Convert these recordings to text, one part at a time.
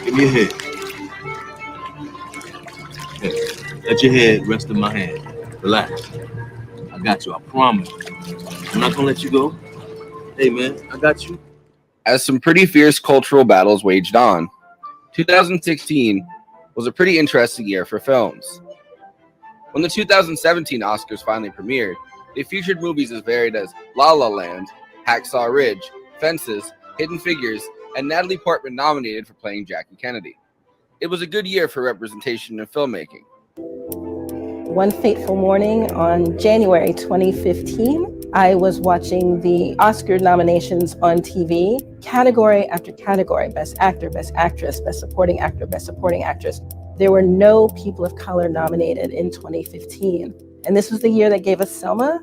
Give me your head. Hey, let your head rest in my hand. Relax. I got you. I promise. I'm not gonna let you go. Hey, man, I got you. As some pretty fierce cultural battles waged on, 2016 was a pretty interesting year for films. When the 2017 Oscars finally premiered, they featured movies as varied as La La Land, Hacksaw Ridge, Fences, Hidden Figures, and Natalie Portman nominated for playing Jackie Kennedy. It was a good year for representation in filmmaking. One fateful morning on January 2015, I was watching the Oscar nominations on TV, category after category: Best Actor, Best Actress, Best Supporting Actor, Best Supporting Actress. There were no people of color nominated in 2015. And this was the year that gave us Selma.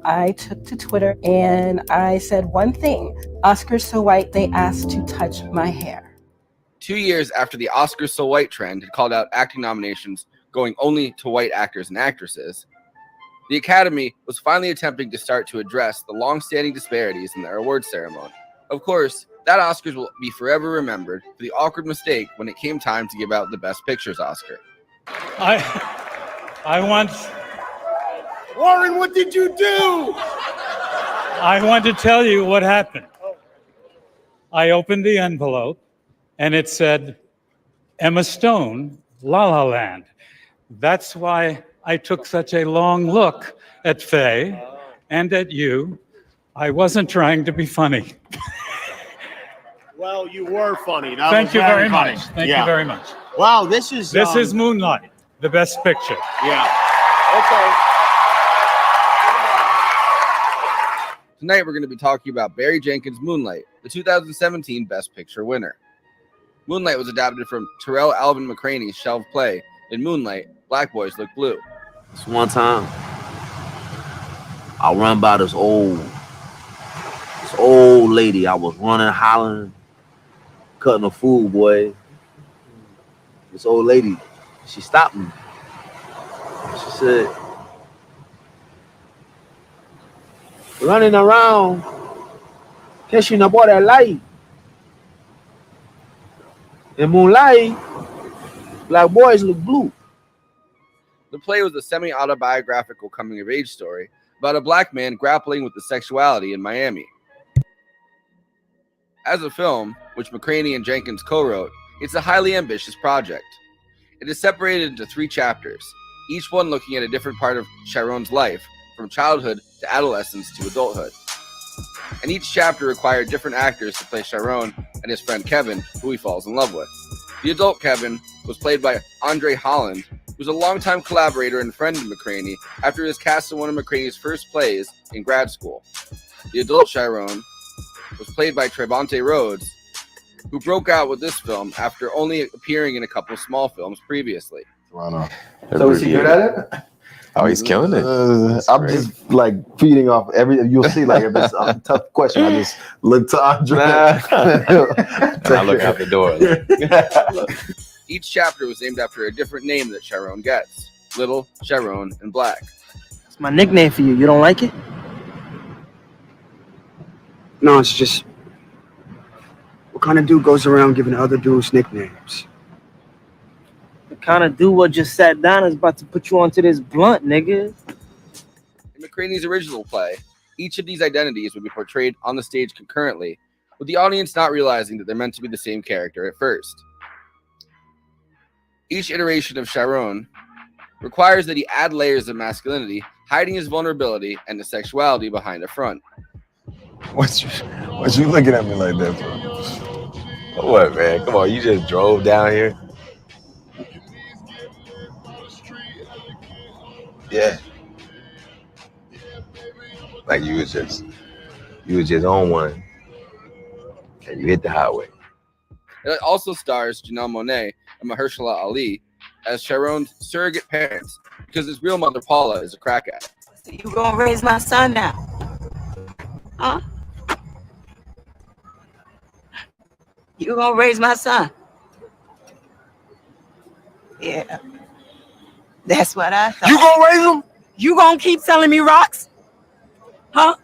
I took to Twitter and I said one thing: Oscars so white, they asked to touch my hair. 2 years after the Oscars so white trend had called out acting nominations going only to white actors and actresses, the Academy was finally attempting to start to address the long-standing disparities in their awards ceremony. Of course, that Oscars will be forever remembered for the awkward mistake when it came time to give out the Best Pictures Oscar. I want... Warren, what did you do? I want to tell you what happened. I opened the envelope and it said, Emma Stone, La La Land. That's why I took such a long look at Faye and at you. I wasn't trying to be funny. Well, you were funny. Thank you very much. Thank you very much. Wow, this is Moonlight, the Best Picture. Yeah. Okay. Tonight we're going to be talking about Barry Jenkins' Moonlight, the 2017 Best Picture winner. Moonlight was adapted from Tarell Alvin McCraney's shelved play In Moonlight, Black Boys Look Blue. This one time, I run by this old lady. I was running, hollering, cutting a fool, boy. This old lady, she stopped me. She said, running around, catching up all that light. In Moonlight, black boys look blue. The play was a semi-autobiographical coming-of-age story about a black man grappling with his sexuality in Miami. As a film, which McCraney and Jenkins co-wrote, it's a highly ambitious project. It is separated into 3 chapters, each one looking at a different part of Chiron's life, from childhood to adolescence to adulthood. And each chapter required different actors to play Chiron and his friend Kevin, who he falls in love with. The adult Kevin was played by Andre Holland, who was a longtime collaborator and friend of McCraney after he was cast in one of McCraney's first plays in grad school. The adult Chiron was played by Trevante Rhodes, who broke out with this film after only appearing in a couple small films previously. Toronto. So is he good at it? Oh, he's killing it. I'm just like feeding off every. You'll see, like if it's a tough question, I just look to Andre. I look out the door. Each chapter was named after a different name that Chiron gets: Little, Chiron, and Black. It's my nickname for you. You don't like it? No, it's just what kind of dude goes around giving other dudes nicknames? The kind of dude what just sat down is about to put you onto this blunt, nigga. In McCraney's original play, each of these identities would be portrayed on the stage concurrently, with the audience not realizing that they're meant to be the same character at first. Each iteration of Chiron requires that he add layers of masculinity, hiding his vulnerability and the sexuality behind the front. What you looking at me like that for? What, man? Come on, you just drove down here. Yeah. Like you was just on one and you hit the highway. It also stars Janelle Monáe and Mahershala Ali as Chiron's surrogate parents, because his real mother Paula is a crack addict. So you gonna raise my son now? Huh? You gonna raise my son? Yeah. That's what I thought. You gonna raise him? You gonna keep selling me rocks? Huh?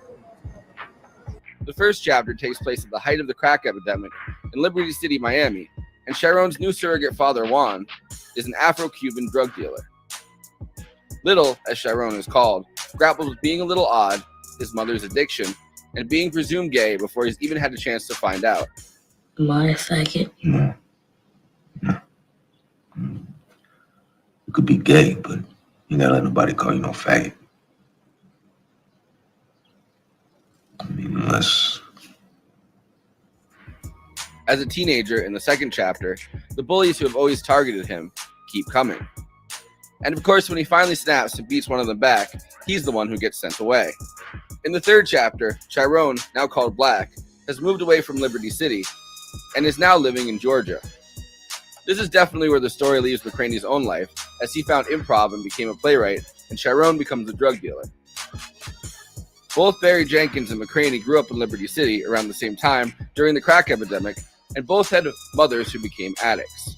The first chapter takes place at the height of the crack epidemic in Liberty City, Miami, and Chiron's new surrogate father, Juan, is an Afro-Cuban drug dealer. Little, as Chiron is called, grapples with being a little odd, his mother's addiction, and being presumed gay before he's even had a chance to find out. Am I a faggot? No. You could be gay, but you never let nobody call you no faggot. I mean, unless... As a teenager in the second chapter, the bullies who have always targeted him keep coming. And of course, when he finally snaps and beats one of them back, he's the one who gets sent away. In the third chapter, Chiron, now called Black, has moved away from Liberty City and is now living in Georgia. This is definitely where the story leaves McCraney's own life, as he found improv and became a playwright, and Chiron becomes a drug dealer. Both Barry Jenkins and McCraney grew up in Liberty City around the same time during the crack epidemic, and both had mothers who became addicts.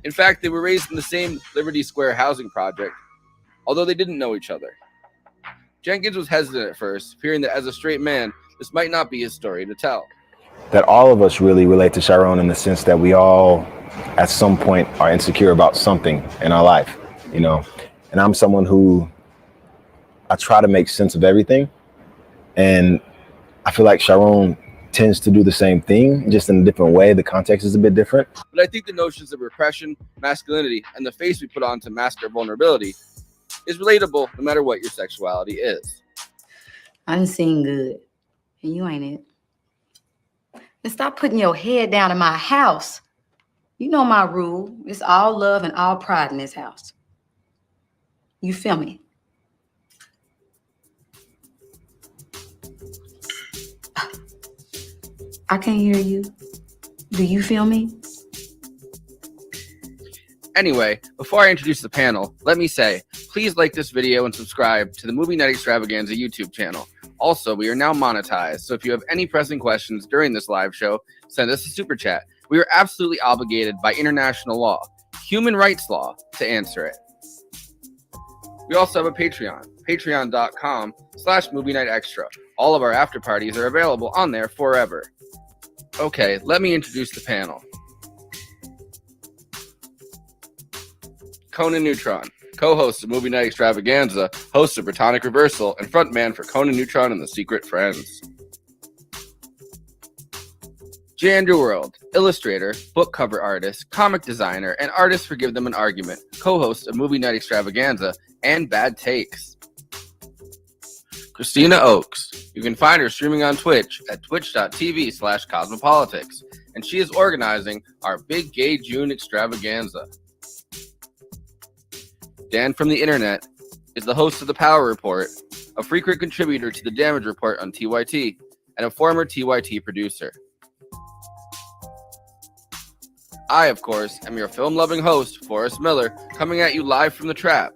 In fact, they were raised in the same Liberty Square housing project, although they didn't know each other. Jenkins was hesitant at first, fearing that as a straight man, this might not be his story to tell. That all of us really relate to Chiron in the sense that we all, at some point, are insecure about something in our life, you know. And I'm someone who, I try to make sense of everything. And I feel like Chiron tends to do the same thing, just in a different way. The context is a bit different. But I think the notions of repression, masculinity, and the face we put on to mask our vulnerability is relatable no matter what your sexuality is. I done seen good, and you ain't it. And stop putting your head down in my house. You know my rule. It's all love and all pride in this house. You feel me? I can't hear you. Do you feel me? Anyway, before I introduce the panel, let me say, please like this video and subscribe to the Movie Night Extravaganza YouTube channel. Also, we are now monetized, so if you have any pressing questions during this live show, send us a super chat. We are absolutely obligated by international law, human rights law, to answer it. We also have a Patreon, patreon.com/Movie Night Extra. All of our after parties are available on there forever. Okay, let me introduce the panel. Conan Neutron, co-host of Movie Night Extravaganza, host of Britonic Reversal, and frontman for Conan Neutron and the Secret Friends. J. Underworld, illustrator, book cover artist, comic designer, and artist for Give Them an Argument, co-host of Movie Night Extravaganza and Bad Takes. Kristina Oakes. You can find her streaming on Twitch at twitch.tv/cosmopolitics, and she is organizing our Big Gay June Extravaganza. Dan from the Internet is the host of The Power Report, a frequent contributor to The Damage Report on TYT, and a former TYT producer. I, of course, am your film-loving host, Forrest Miller, coming at you live from the Trap.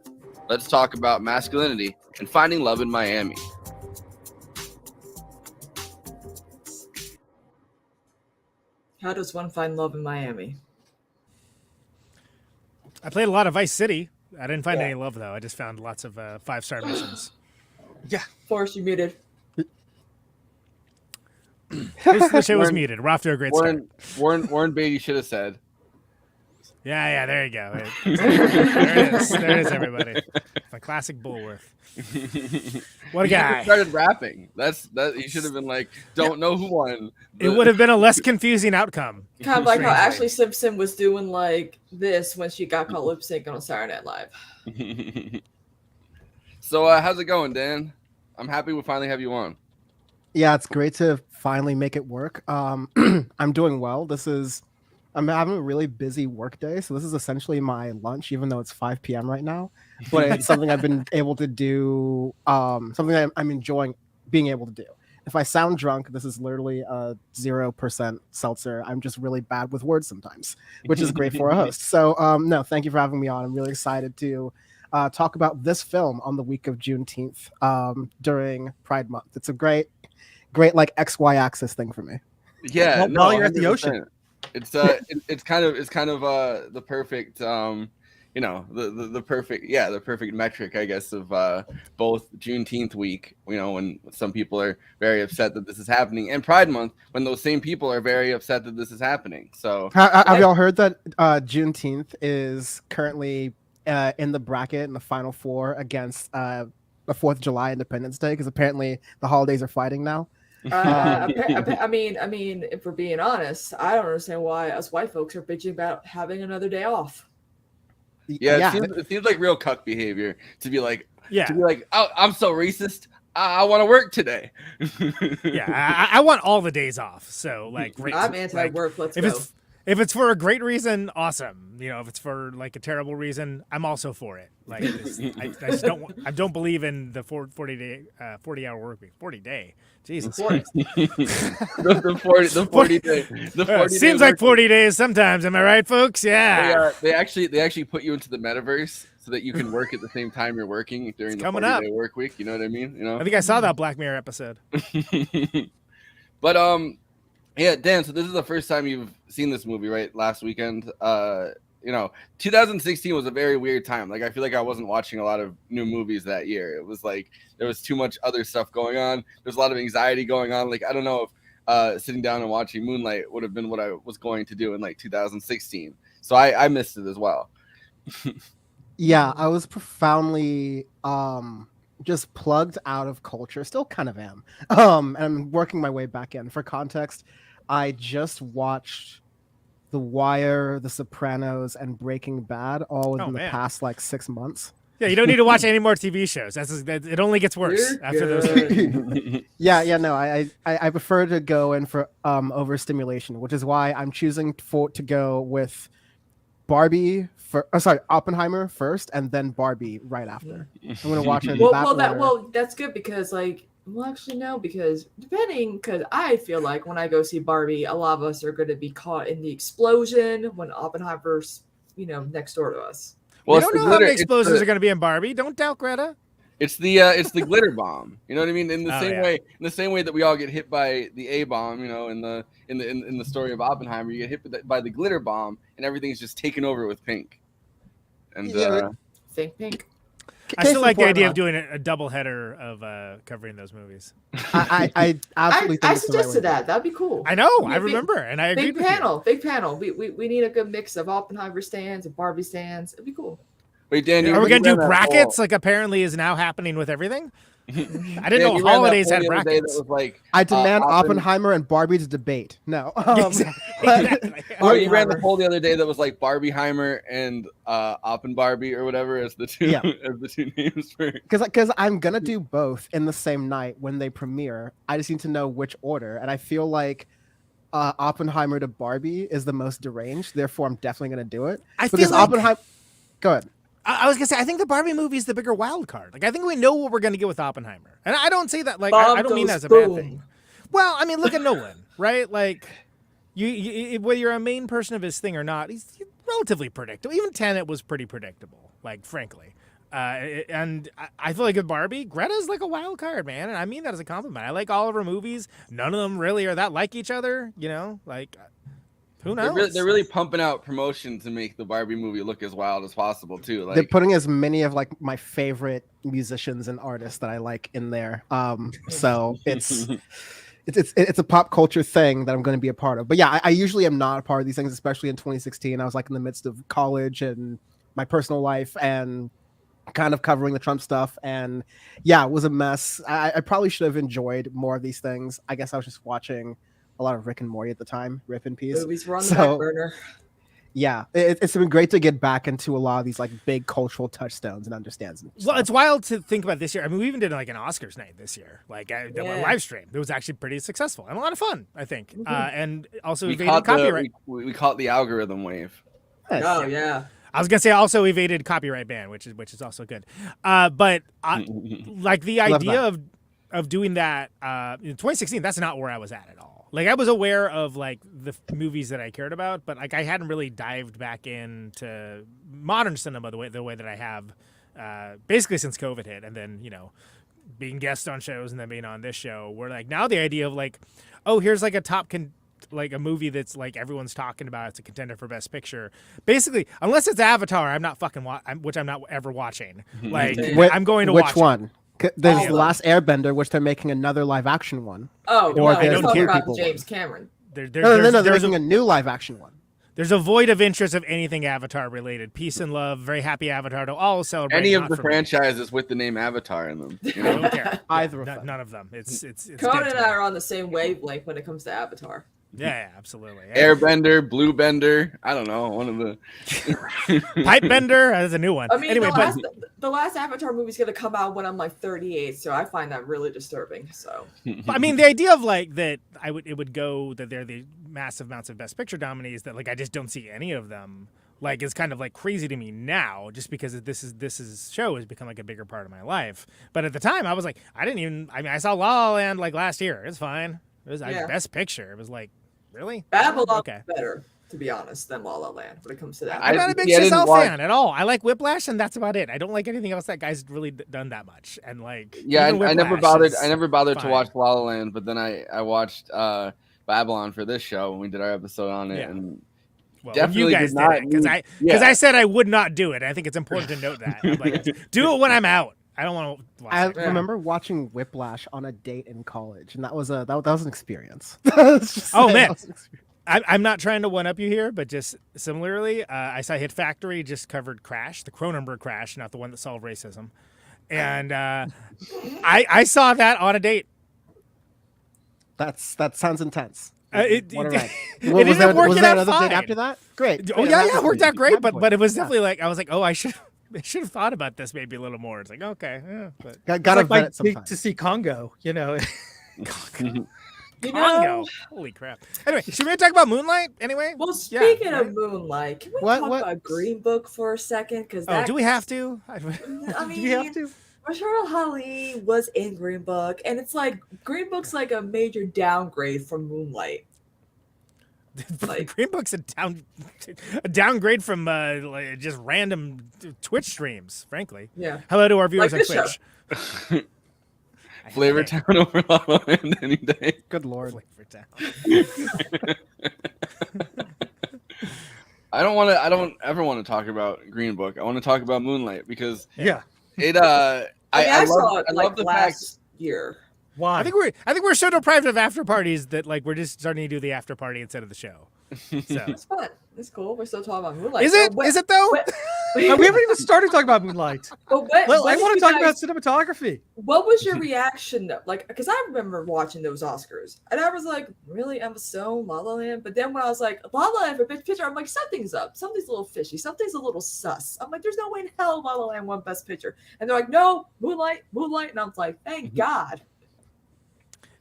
Let's talk about masculinity and finding love in Miami. How does one find love in Miami? I played a lot of Vice City. I didn't find any love, though. I just found lots of 5-star missions. Yeah. Forrest, you muted. The show was muted. We're off to a great start. Warren Beatty should have said. Yeah, there you go. There it is. There it is, everybody. My classic Bullworth. What a guy. He started rapping. That he should have been like, don't know who won. It would have been a less confusing outcome. Kind of like how Ashley Simpson was doing like this when she got caught lip sync on Saturday Night Live. So how's it going, Dan? I'm happy we finally have you on. Yeah, it's great to finally make it work. I'm doing well. I'm having a really busy work day, so this is essentially my lunch, even though it's 5 p.m. right now. But it's something I've been able to do, something that I'm enjoying being able to do. If I sound drunk, this is literally a 0% seltzer. I'm just really bad with words sometimes, which is great for a host. So, no, thank you for having me on. I'm really excited to talk about this film on the week of Juneteenth during Pride Month. It's a great like XY axis thing for me. Yeah, while you're at the ocean. It's kind of the perfect you know, the perfect metric, I guess, of both Juneteenth week, you know, when some people are very upset that this is happening, and Pride Month, when those same people are very upset that this is happening. So have y'all heard that Juneteenth is currently in the bracket in the final four against the 4th of July Independence Day, because apparently the holidays are fighting now. I mean, if we're being honest, I don't understand why us white folks are bitching about having another day off. Yeah, it seems like real cuck behavior to be like, oh, I'm so racist. I want to work today. I want all the days off. So like, I'm anti-work. Let's go. If it's for a great reason, awesome. You know, if it's for like a terrible reason, I'm also for it. Like, I just don't believe in the 40-hour work week. 40-day. Jesus. the 40 day. Seems like 40 days sometimes. Am I right, folks? Yeah. They actually put you into the metaverse so that you can work at the same time you're working during the 40-day work week. You know what I mean? You know. I think I saw that Black Mirror episode. But yeah, Dan. So this is the first time you've seen this movie, right? Last weekend. You know, 2016 was a very weird time. Like, I feel like I wasn't watching a lot of new movies that year. It was like there was too much other stuff going on. There's a lot of anxiety going on. Like, I don't know if sitting down and watching Moonlight would have been what I was going to do in like 2016. So I missed it as well. Yeah, I was profoundly just plugged out of culture. Still kind of am. And I'm working my way back in. For context, I just watched The Wire, The Sopranos, and Breaking Bad all within the past like 6 months. Yeah, you don't need to watch any more TV shows. It only gets worse after those. No, I prefer to go in for overstimulation, which is why I'm choosing to go with Oppenheimer first, and then Barbie right after. I'm gonna watch it. That's good because actually no, because I feel like when I go see Barbie, a lot of us are going to be caught in the explosion when Oppenheimer's, next door to us. Well, we don't know how many explosions are going to be in Barbie. Don't doubt Greta. It's the glitter bomb. You know what I mean? In the same way that we all get hit by the A bomb, in the story of Oppenheimer, you get hit by the glitter bomb, and everything's just taken over with pink. And think pink. I still like the idea of doing a double header of covering those movies. I absolutely think I suggested that. That'd be cool. I know. I remember, and I agree. Big panel. We need a good mix of Oppenheimer stands and Barbie stands. It'd be cool. Wait, Dan, are we gonna do brackets? Like apparently is now happening with everything. I didn't know holidays had brackets. I demand Oppenheimer and Barbie to debate. No. Exactly. You ran the poll the other day that was like Barbieheimer and Oppenbarbie or whatever as the two as the two names for. Because I'm gonna do both in the same night when they premiere. I just need to know which order, and I feel like Oppenheimer to Barbie is the most deranged. Therefore, I'm definitely gonna do it. Oppenheimer. Go ahead. I was gonna say, I think the Barbie movie is the bigger wild card. Like, I think we know what we're gonna get with Oppenheimer, and I don't say that like I don't mean that as a bad thing. Well, I mean, look at Nolan, right? Like, you whether you're a main person of his thing or not, he's relatively predictable. Even Tenet was pretty predictable, like frankly. And I feel like with Barbie, Greta's like a wild card, man, and I mean that as a compliment. I like all of her movies. None of them really are that like each other, like. Who knows? They're really pumping out promotion to make the Barbie movie look as wild as possible too. Like, they're putting as many of like my favorite musicians and artists that I like in there. So it's a pop culture thing that I'm going to be a part of. But yeah, I usually am not a part of these things, especially in 2016. I was like in the midst of college and my personal life and kind of covering the Trump stuff. And yeah, it was a mess. I probably should have enjoyed more of these things. I guess I was just watching a lot of Rick and Morty at the time. Rip in peace. Movies were on the back burner. Yeah, it's been great to get back into a lot of these like big cultural touchstones and understands. Well, it's wild to think about this year. I mean, we even did like an Oscars night this year, like a live stream. It was actually pretty successful and a lot of fun, I think. Mm-hmm. And also evaded copyright. We caught the algorithm wave. Nice. Oh yeah. I was gonna say also evaded copyright ban, which is also good. But like the idea of doing that in 2016, that's not where I was at all. Like, I was aware of like the movies that I cared about, but like I hadn't really dived back into modern cinema the way that I have basically since COVID hit, and then being guest on shows and then being on this show. Where like now the idea of like, oh, here's like a top like a movie that's like everyone's talking about, it's a contender for Best Picture. Basically, unless it's Avatar, I'm not fucking which I'm not ever watching. Like I'm going to watch which one? There's Oh, The Last Airbender, which they're making another live action one. Oh, or no, there's we're talking Blue about People James one. Cameron. No, they're making a new live action one. There's a void of interest of anything Avatar related. Peace and love, very happy Avatar to all celebrate. Any of not the for me. franchises with the name Avatar in them. You I know? don't care. Either None of them. It's Conan dead and to I me. are on the same wavelength when it comes to Avatar. Yeah, absolutely. Airbender, Blue Bender. I don't know. One of the Pipe Bender. That's a new one. I mean, anyway, the last Avatar movie is going to come out when I'm like 38, so I find that really disturbing. So, I mean, the idea of like that, it would go that they're the massive amounts of Best Picture nominees that like I just don't see any of them. Like is kind of like crazy to me now, just because this show has become like a bigger part of my life. But at the time, I was like, I saw La La Land like last year. It's fine. It was Best Picture. It was like, really? Babylon Okay. is better, to be honest, than La La Land when it comes to that. I'm not a big Chazelle fan at all. I like Whiplash, and that's about it. I don't like anything else that guy's really done that much. And like, yeah, even I never Whiplash bothered. I never bothered to fine. watch La La Land, but then I watched Babylon for this show when we did our episode on it, Yeah. and Well, definitely you guys did not did it because need- I said I would not do it. I think it's important to note that. I'm like, do it when I'm out. I don't want to watch I it. remember watching Whiplash on a date in college, and that was an experience. Oh man, I'm not trying to one up you here, but just similarly, I saw Hit Factory just covered Crash, the Cronenberg Crash, not the one that solved racism, and I saw that on a date. That sounds intense. It What a ride. ended Was up working out another fine. date after that? Great. Oh Great. yeah, That it worked was out great, my but it was point. definitely like I was like, oh, I should have thought about this maybe a little more. It's like okay, yeah, but Gotta It's like vet it my date sometimes. to see Congo, you know. You Congo. know, Holy crap. Anyway, should we talk about Moonlight anyway? well, Yeah, speaking right? of Moonlight, can we What- talk what- about Green Book for a second? Because Oh, do we have to? I Do mean, we have to? Tarell Ali was in Green Book, and it's like Green Book's like a major downgrade from Moonlight. Like, Green Book's a downgrade from like, just random Twitch streams, frankly. Yeah. Hello to our viewers Like on this Twitch. Flavor Town over La La Land any day. Good lord. Flavor Town. I don't ever want to talk about Green Book. I want to talk about Moonlight because Yeah. it I saw it I like love the fact last year. Why? I think we're so deprived of after parties that like we're just starting to do the after party instead of the show. So It's fun. It's cool. We're still talking about Moonlight. is it? So Is it though? we haven't even started talking about Moonlight. But Well, I when want you to talk guys- about cinematography. What was your reaction though? Like, because I remember watching those Oscars, and I was like, "Really, Emma Stone, La La Land?" But then when I was like, "La La Land for Best Picture," I'm like, "Something's up. Something's a little fishy. Something's a little sus." I'm like, "There's no way in hell La La Land won Best Picture," and they're like, "No, Moonlight," and I'm like, "Thank God."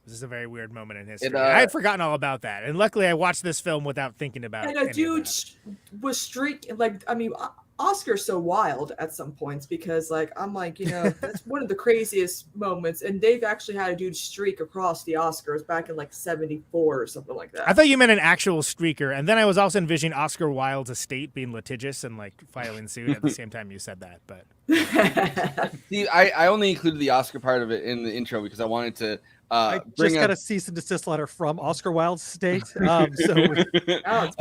This is a very weird moment in history. It, I had forgotten all about that, and luckily I watched this film without thinking about And it. a any of dude that. was streaking. Like, I mean, Oscar's so wild at some points because, like, I'm like, you know, that's one of the craziest moments, and they've actually had a dude streak across the Oscars back in like '74 or something like that. I thought you meant an actual streaker, and then I was also envisioning Oscar Wilde's estate being litigious and like filing suit at the same time you said that. But See, I only included the Oscar part of it in the intro because I wanted to I bring just up. got a cease and desist letter from Oscar Wilde's state. So I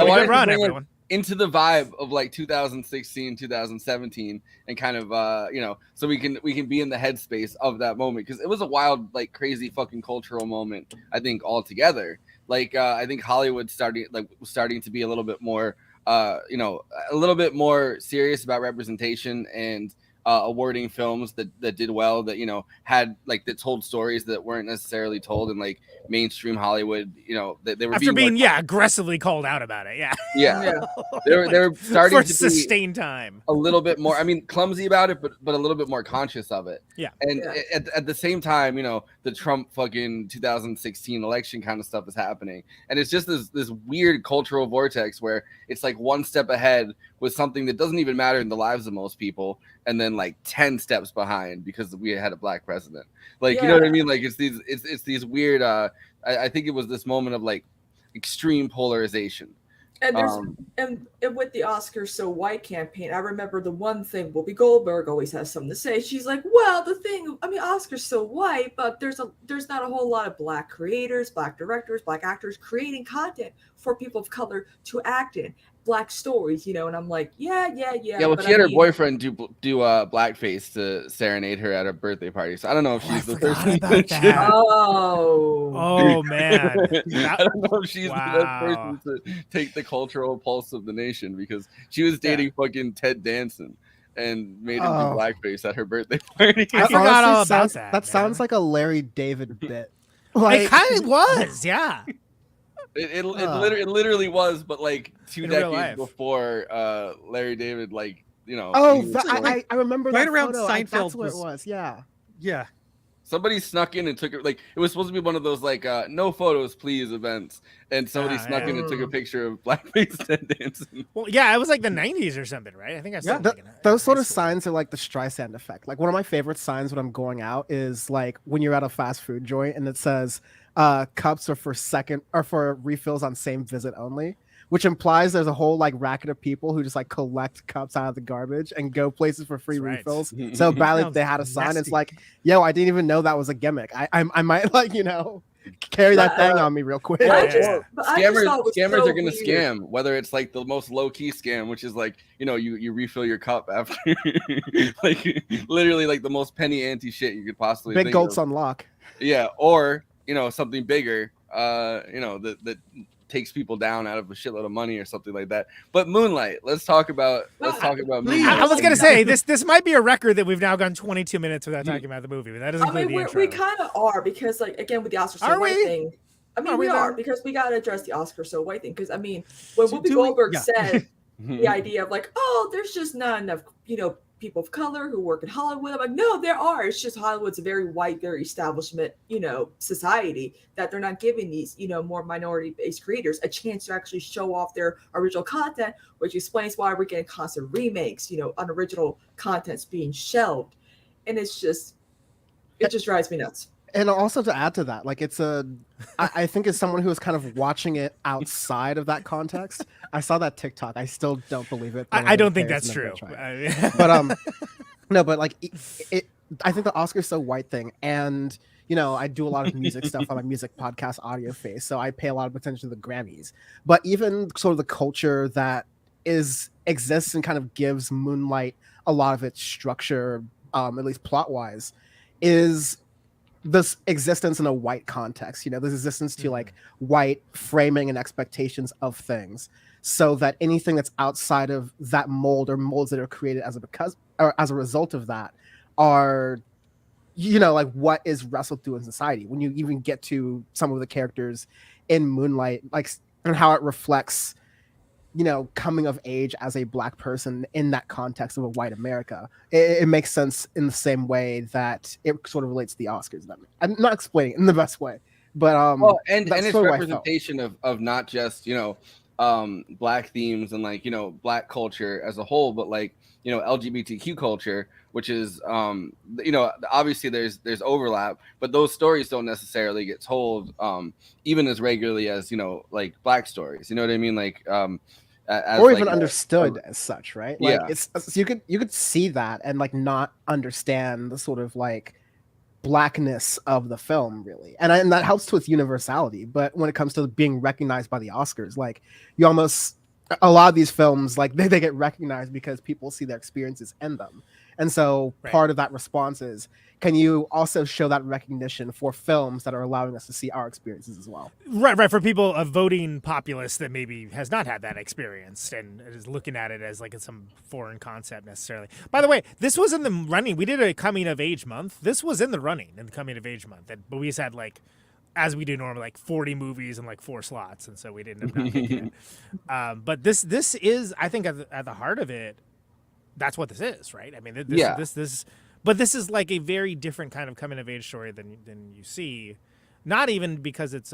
wanted to run, bring it everyone. into the vibe of like 2016, 2017, and kind of you know, so we can be in the headspace of that moment because it was a wild, like crazy fucking cultural moment. I think altogether, like I think Hollywood was starting to be a little bit more, you know, a little bit more serious about representation and awarding films that did well, that, you know, had like that told stories that weren't necessarily told in like mainstream Hollywood. You know, they were after being more, aggressively called out about it, yeah. They were starting for to be sustained time. a little bit more, I mean, clumsy about it, but a little bit more conscious of it. Yeah. And at the same time, you know, the Trump fucking 2016 election kind of stuff is happening. And it's just this weird cultural vortex where it's like one step ahead with something that doesn't even matter in the lives of most people, and then like 10 steps behind because we had a black president. Like, you know what I mean? Like it's these weird I think it was this moment of like extreme polarization. And there's and with the Oscars So White campaign, I remember the one thing Whoopi Goldberg always has something to say. She's like, "Well, the thing, I mean, Oscars so white, but there's not a whole lot of black creators, black directors, black actors creating content for people of color to act in, black stories, you know." And I'm like, yeah. Yeah, well, she had her boyfriend do blackface to serenade her at a birthday party. So I don't know if she's the person. Oh man, I don't know if she's the best person to take the cultural pulse of the nation, because she was dating fucking Ted Danson and made him do blackface at her birthday party. I forgot all about that. that. Sounds like a Larry David bit. It kind of was, yeah. It literally was, but like 2 In real decades life. before Larry David, like, you know. I remember right that around photo. Seinfeld That's what it was. Yeah. Yeah. Somebody snuck in and took it. Like, it was supposed to be one of those like no photos please events, and somebody snuck in and took a picture of blackface Ted Danson. Well, yeah, it was like the 90s or something, right? I think I saw Those sort of signs are like the Streisand effect. Like one of my favorite signs when I'm going out is like when you're at a fast food joint and it says cups are for refills on same visit only, which implies there's a whole like racket of people who just like collect cups out of the garbage and go places for free refills. So badly they had a sign. It's like, yo, I didn't even know that was a gimmick. I might like, you know, carry that thing on me real quick. Scammers so are gonna weird. scam, whether it's like the most low-key scam, which is like, you know, you refill your cup after like literally like the most penny ante shit you could possibly Big think gulps of. unlock. Yeah, or you know, something bigger, you know, that takes people down out of a shitload of money or something like that. But Moonlight, let's talk about Moonlight. I was gonna say this might be a record that we've now gone 22 minutes without talking about the movie, but that doesn't include the intro. we kind of are, because like again with the Oscar So White thing. I mean, we are, because we got to address the Oscar So White thing. Because I mean, when Whoopi Goldberg said the idea of like, oh, there's just not enough, you know, people of color who work in Hollywood. I'm like, no, there are. It's just Hollywood's a very white, very establishment, you know, society, that they're not giving these, you know, more minority-based creators a chance to actually show off their original content, which explains why we're getting constant remakes, you know, unoriginal content's being shelved. And it just drives me nuts. And also to add to that, like I think as someone who was kind of watching it outside of that context, I saw that TikTok. I still don't believe it. I don't think that's true. But no, but like I think the Oscars So White thing, and you know, I do a lot of music stuff on my music podcast Audio Face, so I pay a lot of attention to the Grammys. But even sort of the culture that exists and kind of gives Moonlight a lot of its structure, at least plot wise, is this existence in a white context, you know, this existence to like white framing and expectations of things, so that anything that's outside of that mold or molds that are created as a result of that are, you know, like what is wrestled through in society. When you even get to some of the characters in Moonlight, like, and how it reflects, you know, coming of age as a black person in that context of a white America, it makes sense in the same way that it sort of relates to the Oscars. I'm not explaining it in the best way, but and its representation of not just, you know, black themes and like, you know, black culture as a whole, but like, you know, LGBTQ culture, which is you know, obviously there's overlap, but those stories don't necessarily get told even as regularly as, you know, like black stories, you know what I mean, like or even like understood as such, right? Like yeah, it's so you could see that and like not understand the sort of like blackness of the film really, and that helps with universality. But when it comes to being recognized by the Oscars, like you almost, a lot of these films, like they get recognized because people see their experiences in them. And so part of that response is, can you also show that recognition for films that are allowing us to see our experiences as well? Right. For people, a voting populace that maybe has not had that experience and is looking at it as like it's some foreign concept necessarily. By the way, this was in the running. We did a coming of age month. This was in the running in the coming of age month. But we just had like, as we do normally, like 40 movies and like 4 slots. And so we didn't end up not making it. But this is, I think at the heart of it, that's what this is, right? I mean, but this is like a very different kind of coming of age story than you see. Not even because it's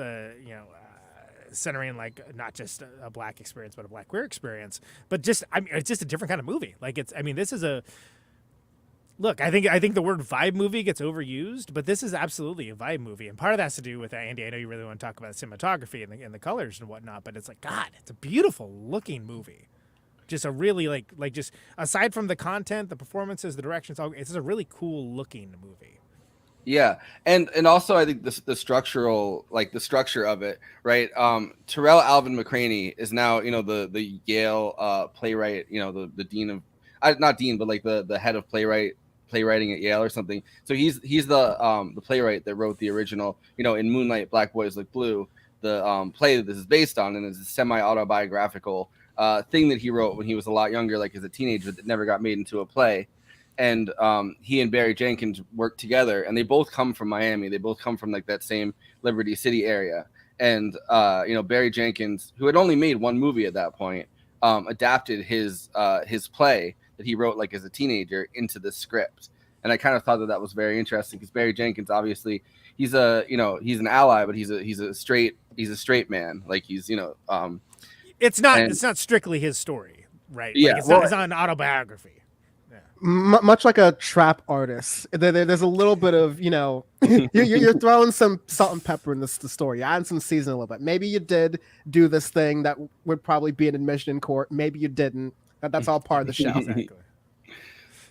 centering like not just a black experience, but a black queer experience. But just, I mean, it's just a different kind of movie. Like this is Look, I think the word vibe movie gets overused, but this is absolutely a vibe movie, and part of that has to do with Andy. I know you really want to talk about cinematography and the colors and whatnot, but it's like, God, it's a beautiful looking movie. Just a really like just aside from the content, the performances, the directions, it's just a really cool looking movie. Yeah, and also I think the structural, like the structure of it, right? Tarell Alvin McCraney is now, you know, the Yale playwright, you know, the dean of not dean, but like the head of playwriting at Yale or something. So he's the playwright that wrote the original, you know, in Moonlight, Black Boys Look Blue, the play that this is based on, and it's a semi-autobiographical thing that he wrote when he was a lot younger, like as a teenager, that never got made into a play. And he and Barry Jenkins worked together, and they both come from Miami. They both come from like that same Liberty City area. And you know, Barry Jenkins, who had only made one movie at that point, adapted his play that he wrote like as a teenager into the script. And I kind of thought that was very interesting because Barry Jenkins, obviously, he's an ally, but he's a straight man. Like he's, you know, it's not strictly his story, right? Yeah, like it's not an autobiography. Much like a trap artist, there's a little bit of, you know, you're throwing some salt and pepper in the story. You're adding some season a little bit. Maybe you did do this thing that would probably be an admission in court. Maybe you didn't. That's all part of the show. Exactly.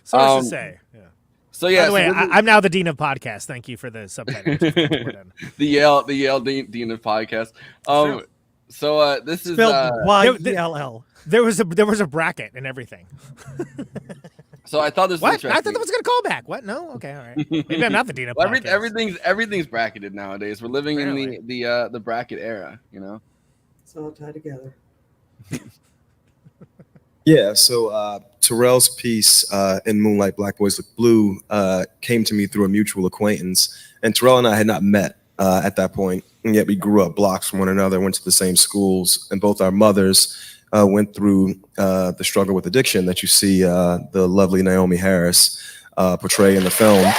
Sources say. Yeah. So yeah. By the way, I'm now the dean of podcast. Thank you for the subtitle. the Yale dean of podcast. So this is YELL. There was a bracket and everything. So I thought this was interesting. I thought that was going to call back. What? No? Okay, all right. Maybe I'm not the dean of podcast. Everything's bracketed nowadays. We're living in the bracket era, you know. It's all tied together. Yeah, so Tarell's piece in Moonlight, Black Boys Look Blue came to me through a mutual acquaintance. And Tarell and I had not met at that point, and yet we grew up blocks from one another, went to the same schools, and both our mothers went through the struggle with addiction that you see the lovely Naomi Harris portray in the film.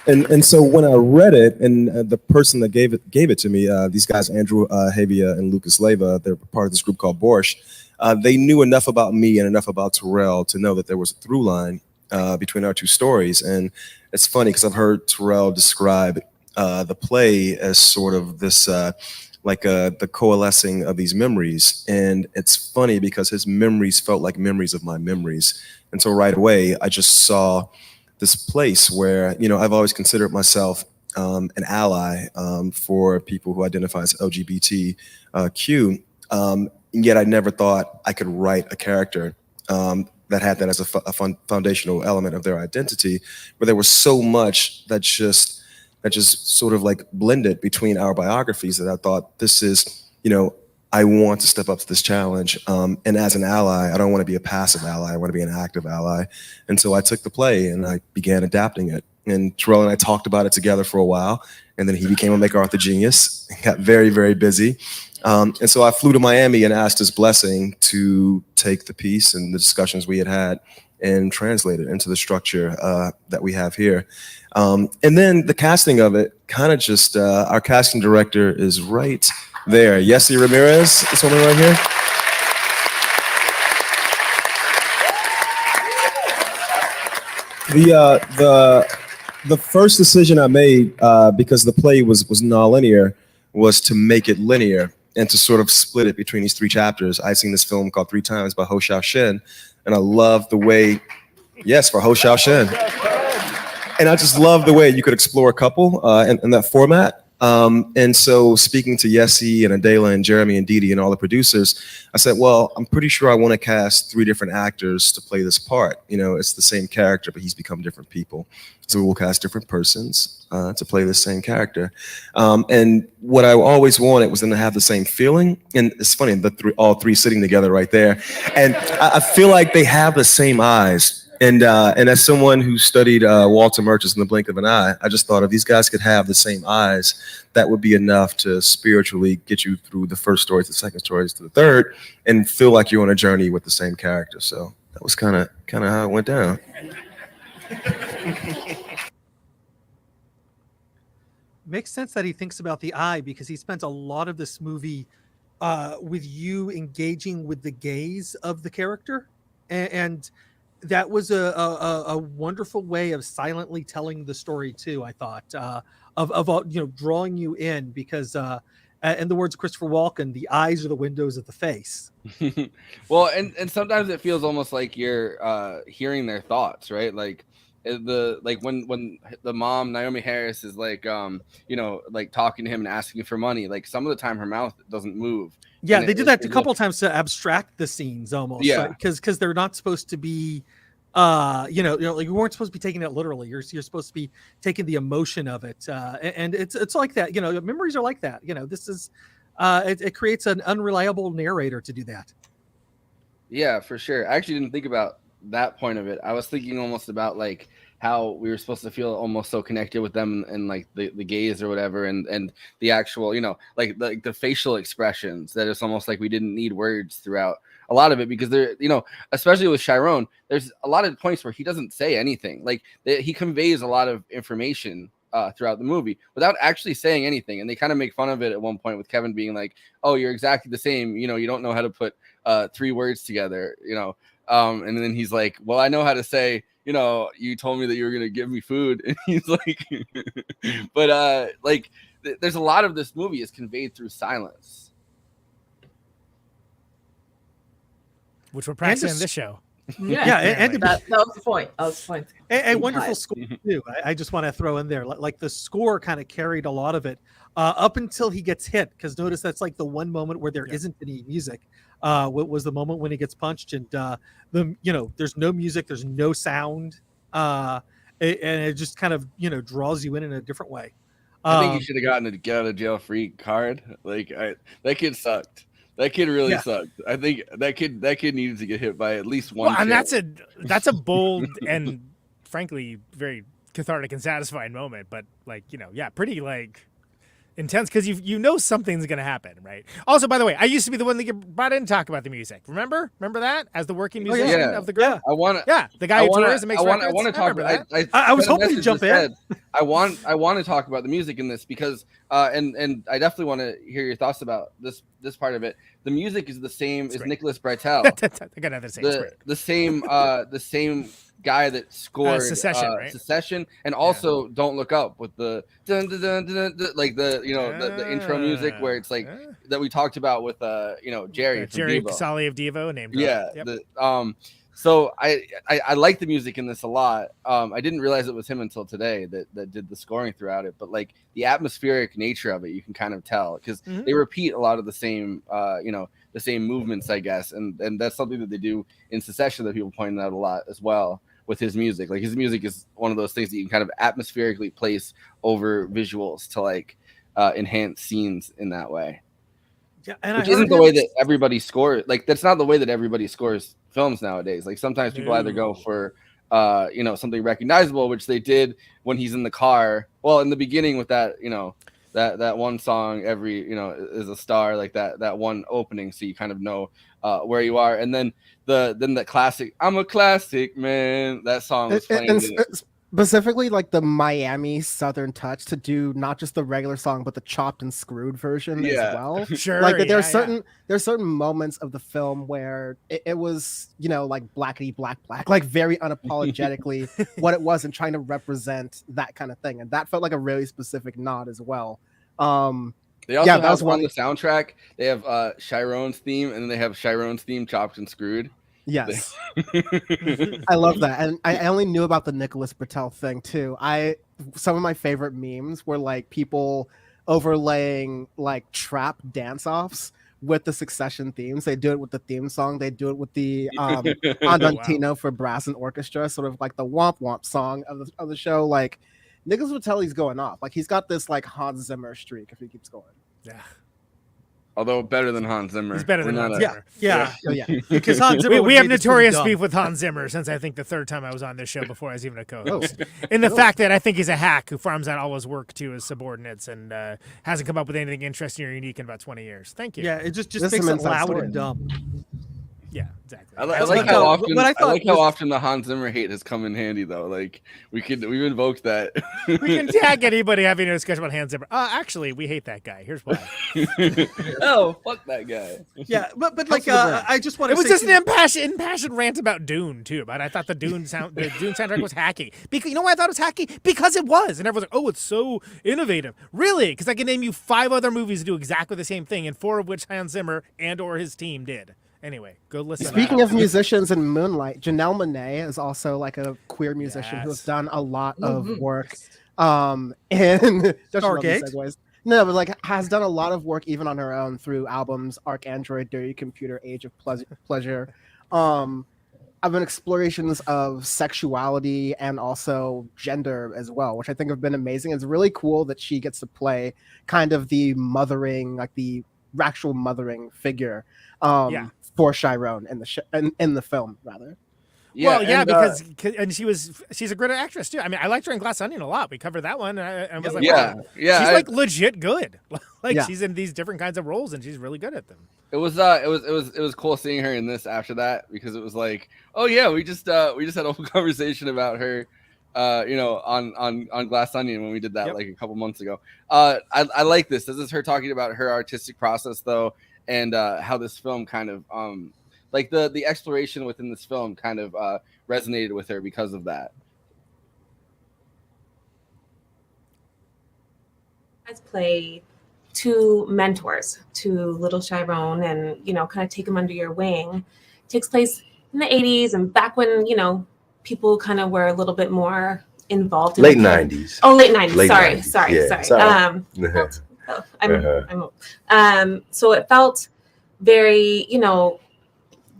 And so when I read it, and the person that gave it to me, these guys, Andrew Havia and Lucas Leva, they're part of this group called Borscht. They knew enough about me and enough about Tarell to know that there was a through line between our two stories. And it's funny because I've heard Tarell describe the play as sort of this, the coalescing of these memories. And it's funny because his memories felt like memories of my memories. And so right away, I just saw this place where, you know, I've always considered myself an ally for people who identify as LGBTQ, yet I never thought I could write a character that had that as a foundational element of their identity, but there was so much that just sort of like blended between our biographies that I thought, this is, you know, I want to step up to this challenge. And as an ally, I don't want to be a passive ally. I want to be an active ally. And so I took the play and I began adapting it. And Tarell and I talked about it together for a while. And then he became a MacArthur genius and got very, very busy. And so I flew to Miami and asked his blessing to take the piece and the discussions we had and translate it into the structure that we have here. And then the casting of it kind of just, our casting director is right there. Yessi Ramirez, this woman right here. The first decision I made, because the play was nonlinear, was to make it linear and to sort of split it between these three chapters. I'd seen this film called 3 Times by Ho Xiao Shen, and I love the way, yes, for Ho Xiao Shen. And I just love the way you could explore a couple in that format. And so speaking to Yessi and Adela and Jeremy and Didi and all the producers, I said, well, I'm pretty sure I want to cast 3 different actors to play this part. You know, it's the same character, but he's become different people. So we will cast different persons to play the same character. And what I always wanted was them to have the same feeling. And it's funny, all three sitting together right there. And I feel like they have the same eyes. And as someone who studied Walter Murchis in the blink of an eye, I just thought if these guys could have the same eyes, that would be enough to spiritually get you through the first story to the second story to the third, and feel like you're on a journey with the same character. So that was kind of how it went down. Makes sense that he thinks about the eye because he spent a lot of this movie with you engaging with the gaze of the character, and that was a wonderful way of silently telling the story too. I thought of drawing you in because in the words of Christopher Walken, the eyes are the windows of the face. Well, and sometimes it feels almost like you're hearing their thoughts, right? Like when the mom Naomi Harris is like like talking to him and asking for money, like some of the time her mouth doesn't move. Yeah, they did that a couple of times to abstract the scenes almost. Yeah, because they're not supposed to be, like you weren't supposed to be taking it literally. You're supposed to be taking the emotion of it, and it's like that. Memories are like that. This is, it creates an unreliable narrator to do that. Yeah, for sure. I actually didn't think about that point of it. I was thinking almost about like how we were supposed to feel almost so connected with them and like the gaze or whatever and the actual like the facial expressions, that it's almost like we didn't need words throughout a lot of it, because there especially with Chiron, there's a lot of points where he doesn't say anything. Like he conveys a lot of information throughout the movie without actually saying anything, and they kind of make fun of it at one point with Kevin being like, oh, you're exactly the same, you don't know how to put 3 words together, and then he's like, well, I know how to say, you told me that you were going to give me food. And he's like, but there's a lot of this movie is conveyed through silence. Which we're practicing in this show. Yeah, and that was the point. That was the point. A wonderful score too. I just want to throw in there, like the score kind of carried a lot of it up until he gets hit. Because notice that's like the one moment where there isn't any music. What was the moment when he gets punched, and there's no music, there's no sound, and it just kind of draws you in a different way. I think he should have gotten a get out of jail free card. Like that kid sucked. That kid really sucked. I think that kid needed to get hit by at least one. Well, and that's a bold and frankly very cathartic and satisfying moment. But pretty intense, because something's gonna happen, right? Also, by the way, I used to be the one that get brought in to talk about the music. Remember that as the working musician of the group. The guy who tours and makes records. I want to talk about. I was hoping to jump in. I want to talk about the music in this because and I definitely want to hear your thoughts about this part of it. The music is the same as Nicholas Breitel. I got another the same guy that scored Secession, right? Secession, and also Don't Look Up with the dun, dun, dun, dun, dun, like the intro music where it's like that we talked about with Jerry Casali of Devo named so I like the music in this a lot. I didn't realize it was him until today that did the scoring throughout it, but like the atmospheric nature of it, you can kind of tell because they repeat a lot of the same the same movements, I guess, and that's something that they do in Secession that people pointed out a lot as well with his music. Like his music is one of those things that you can kind of atmospherically place over visuals to like enhance scenes in that way. Yeah, and which isn't the way that everybody scores. Like that's not the way that everybody scores films nowadays. Like sometimes people either go for something recognizable, which they did when he's in the car. Well, in the beginning with that, that one song, every is a star, like that one opening, so you kind of know where you are. And then the classic, I'm a classic man. That song was playing. Specifically, like the Miami Southern touch to do not just the regular song, but the chopped and screwed version as well. Sure, like there's certain moments of the film where it was like blackety black, like very unapologetically what it was and trying to represent that kind of thing, and that felt like a really specific nod as well. They also have on the soundtrack. They have Chiron's theme, and then they have Chiron's theme chopped and screwed. Yes. I love that. And I only knew about the Nicholas Breitel thing too. Some of my favorite memes were like people overlaying like trap dance-offs with the Succession themes. They do it with the theme song. They do it with the Andantino for brass and orchestra, sort of like the womp womp song of the show. Like Nicholas Breitel, he's going off. Like he's got this like Hans Zimmer streak if he keeps going. Yeah. Although better than Hans Zimmer. He's better than Hans Zimmer. Yeah. Because Hans Zimmer we have notorious beef with Hans Zimmer since I think the third time I was on this show before I was even a co-host. In the fact that I think he's a hack who farms out all his work to his subordinates and hasn't come up with anything interesting or unique in about 20 years. Thank you. Yeah, it just makes it loud and dumb. Yeah, exactly. I like how often the Hans Zimmer hate has come in handy though. Like we've invoked that. We can tag anybody having a discussion about Hans Zimmer. Actually, we hate that guy. Here's why. Oh, fuck that guy. Yeah, but like I just want to. It was just an impassioned rant about Dune too. But I thought the Dune soundtrack was hacky. Because you know why I thought it was hacky? Because it was, and everyone's like, "Oh, it's so innovative." Really? Because I can name you 5 other movies that do exactly the same thing, and 4 of which Hans Zimmer and/or his team did. Anyway, go listen. Speaking of musicians in Moonlight, Janelle Monáe is also like a queer musician who has done a lot of work. And Stargate. No, but like has done a lot of work even on her own through albums, Arc Android, Dirty Computer, Age of Pleasure. I've been explorations of sexuality and also gender as well, which I think have been amazing. It's really cool that she gets to play kind of the mothering, like the actual mothering figure. For Chiron in the film rather. Because she's a great actress too. I mean, I liked her in Glass Onion a lot. We covered that one, and was like, she's like legit good. She's in these different kinds of roles, and she's really good at them. It was cool seeing her in this after that because it was like, oh yeah, we just had a whole conversation about her, on Glass Onion when we did that like a couple months ago. I like this. This is her talking about her artistic process though. And how this film kind of like the exploration within this film kind of resonated with her because of that. Let's play 2 mentors to little Chiron and kind of take him under your wing. It takes place in the 80s and back when people kind of were a little bit more involved in late 90s. Oh, late 90s. Sorry. I'm old. So it felt very,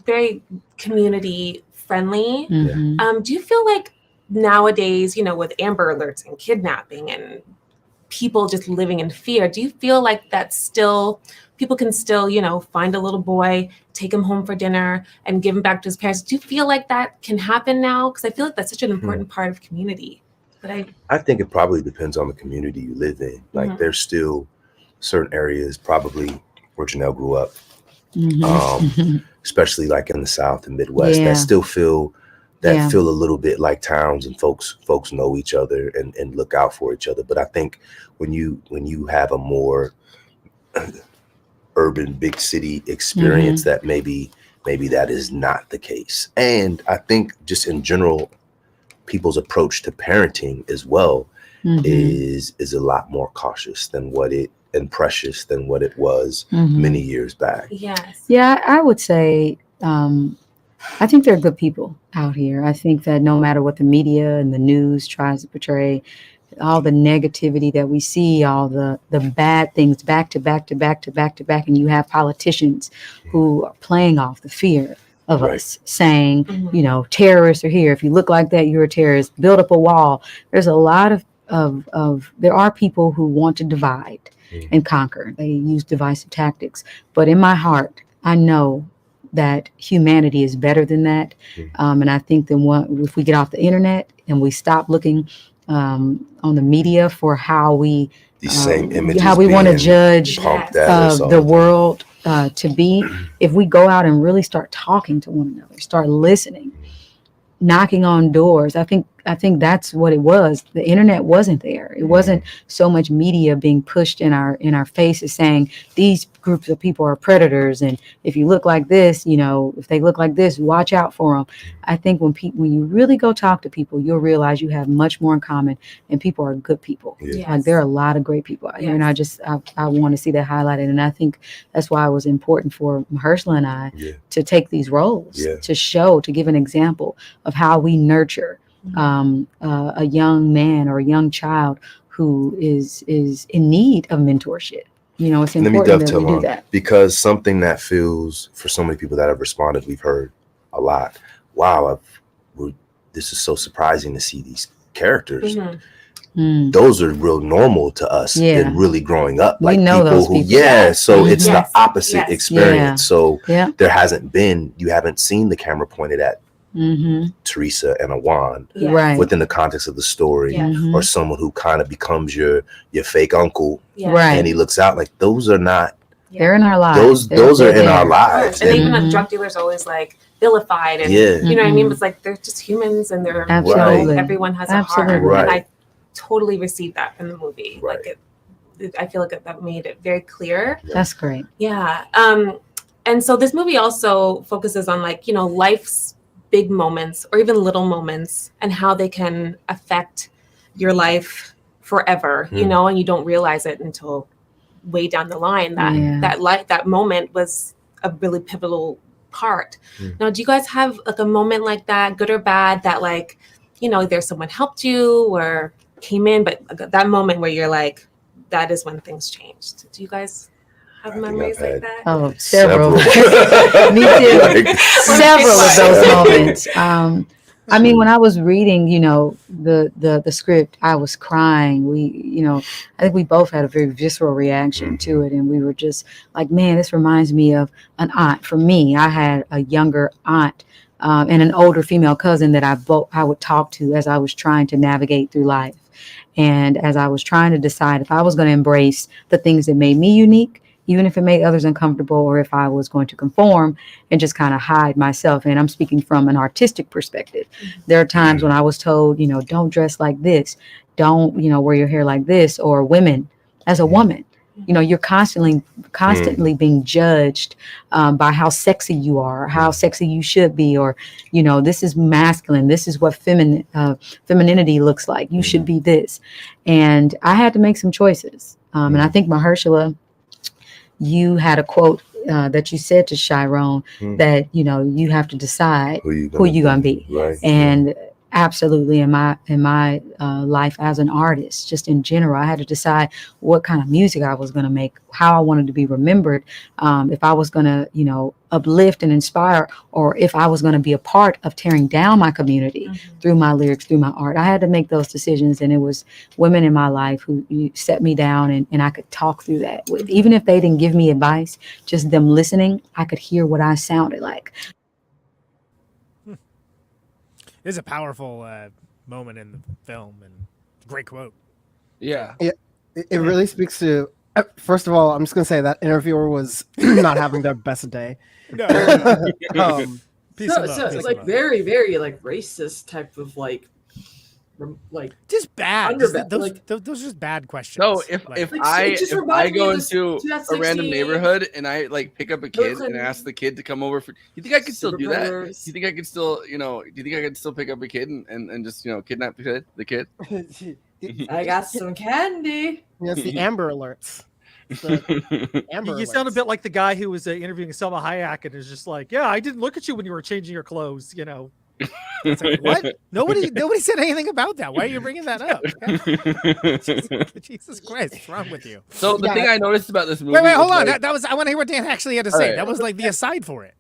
very community friendly. Mm-hmm. Do you feel like nowadays, with Amber Alerts and kidnapping and people just living in fear, do you feel like that's still, people can still, find a little boy, take him home for dinner and give him back to his parents? Do you feel like that can happen now? Because I feel like that's such an important part of community. But I think it probably depends on the community you live in. Like there's still certain areas probably where Janelle grew up, especially like in the South and Midwest that still feel a little bit like towns and folks know each other and look out for each other. But I think when you have a more urban big city experience that maybe that is not the case. And I think just in general, people's approach to parenting as well is a lot more cautious than and precious than what it was many years back. Yes. Yeah, I would say I think there are good people out here. I think that no matter what the media and the news tries to portray, all the negativity that we see, all the bad things back to back, and you have politicians who are playing off the fear of us, saying, terrorists are here. If you look like that, you're a terrorist. Build up a wall. There's a lot of there are people who want to divide and conquer. They use divisive tactics. But in my heart, I know that humanity is better than that. And I think that if we get off the internet and we stop looking on the media for how we how we want to judge the world to be, if we go out and really start talking to one another, start listening, knocking on doors. I think that's what it was. The internet wasn't there. It wasn't so much media being pushed in our faces saying these groups of people are predators, and if you look like this, if they look like this, watch out for them. I think when you really go talk to people, you'll realize you have much more in common, and people are good people. Like there are a lot of great people out here, and I want to see that highlighted, and I think that's why it was important for Mahershala and I to take these roles to give an example of how we nurture a young man or a young child who is in need of mentorship. It's important that we do that. Because something that feels, for so many people that have responded, we've heard a lot, wow, this is so surprising to see these characters. Those are real normal to us and really growing up. Like we know people who, so it's the opposite experience. So there hasn't been, you haven't seen the camera pointed at Teresa and Awan within the context of the story, or someone who kind of becomes your fake uncle, and he looks out like those are not They're in our lives. Those are in our lives. And even the drug dealers are always like vilified, and Yeah. you know what I mean. It's like they're just humans, and they're Absolutely. everyone has Absolutely. a heart, Right. and I totally received that from the movie. Like I feel like that made it very clear. That's great. Yeah. And so this movie also focuses on like, you know, life's big moments or even little moments and how they can affect your life forever, you know, and you don't realize it until way down the line that that moment was a really pivotal part. Now, do you guys have like a moment like that, good or bad, that like, you know, either someone helped you or came in, but that moment where you're like, that is when things changed? Do you guys have memories like that? Oh, several. Me too. Several of those moments. I mean, when I was reading, you know, the script, I was crying. You know, I think we both had a very visceral reaction to it, and we were just like, man, this reminds me of an aunt. For me, I had a younger aunt and an older female cousin that I would talk to as I was trying to navigate through life, and as I was trying to decide if I was going to embrace the things that made me unique, even if it made others uncomfortable, or if I was going to conform and just kind of hide myself. And I'm speaking from an artistic perspective. There are times when I was told, you know, don't dress like this, don't, you know, wear your hair like this, or women, as a woman, you know, you're constantly being judged by how sexy you are, how sexy you should be, or, you know, this is masculine, this is what femininity looks like, you should be this. And I had to make some choices. And I think, Mahershala, you had a quote that you said to Chiron that, you know, you have to decide who you gonna be. Right. And absolutely, in my life as an artist, just in general, I had to decide what kind of music I was gonna make, how I wanted to be remembered, if I was gonna, you know, uplift and inspire, or if I was gonna be a part of tearing down my community through my lyrics, through my art. I had to make those decisions, and it was women in my life who set me down, and I could talk through that with, even if they didn't give me advice, just them listening, I could hear what I sounded like. It's a powerful moment in the film, and great quote. Yeah. It really speaks to. First of all, I'm just gonna say that interviewer was not having their best day. No. So it's like very, very like racist type of like just bad. Those are just bad questions. So if I go into a random 2016 neighborhood and I like pick up a kid and ask the kid to come over for, you think I could still do that? Do you think I could still, you know, do you think I could still pick up a kid and just, you know, kidnap the kid? I got some candy. Yes, the Amber Alerts. You sound a bit like the guy who was interviewing Selma Hayek and is just like, yeah, I didn't look at you when you were changing your clothes, you know. It's like, what? Nobody said anything about that. Why are you bringing that up? Jesus Christ, what's wrong with you? So the thing I noticed about this movie. Wait, hold on. Like, that was, I want to hear what Dan actually had to say. right. That was like the aside for it.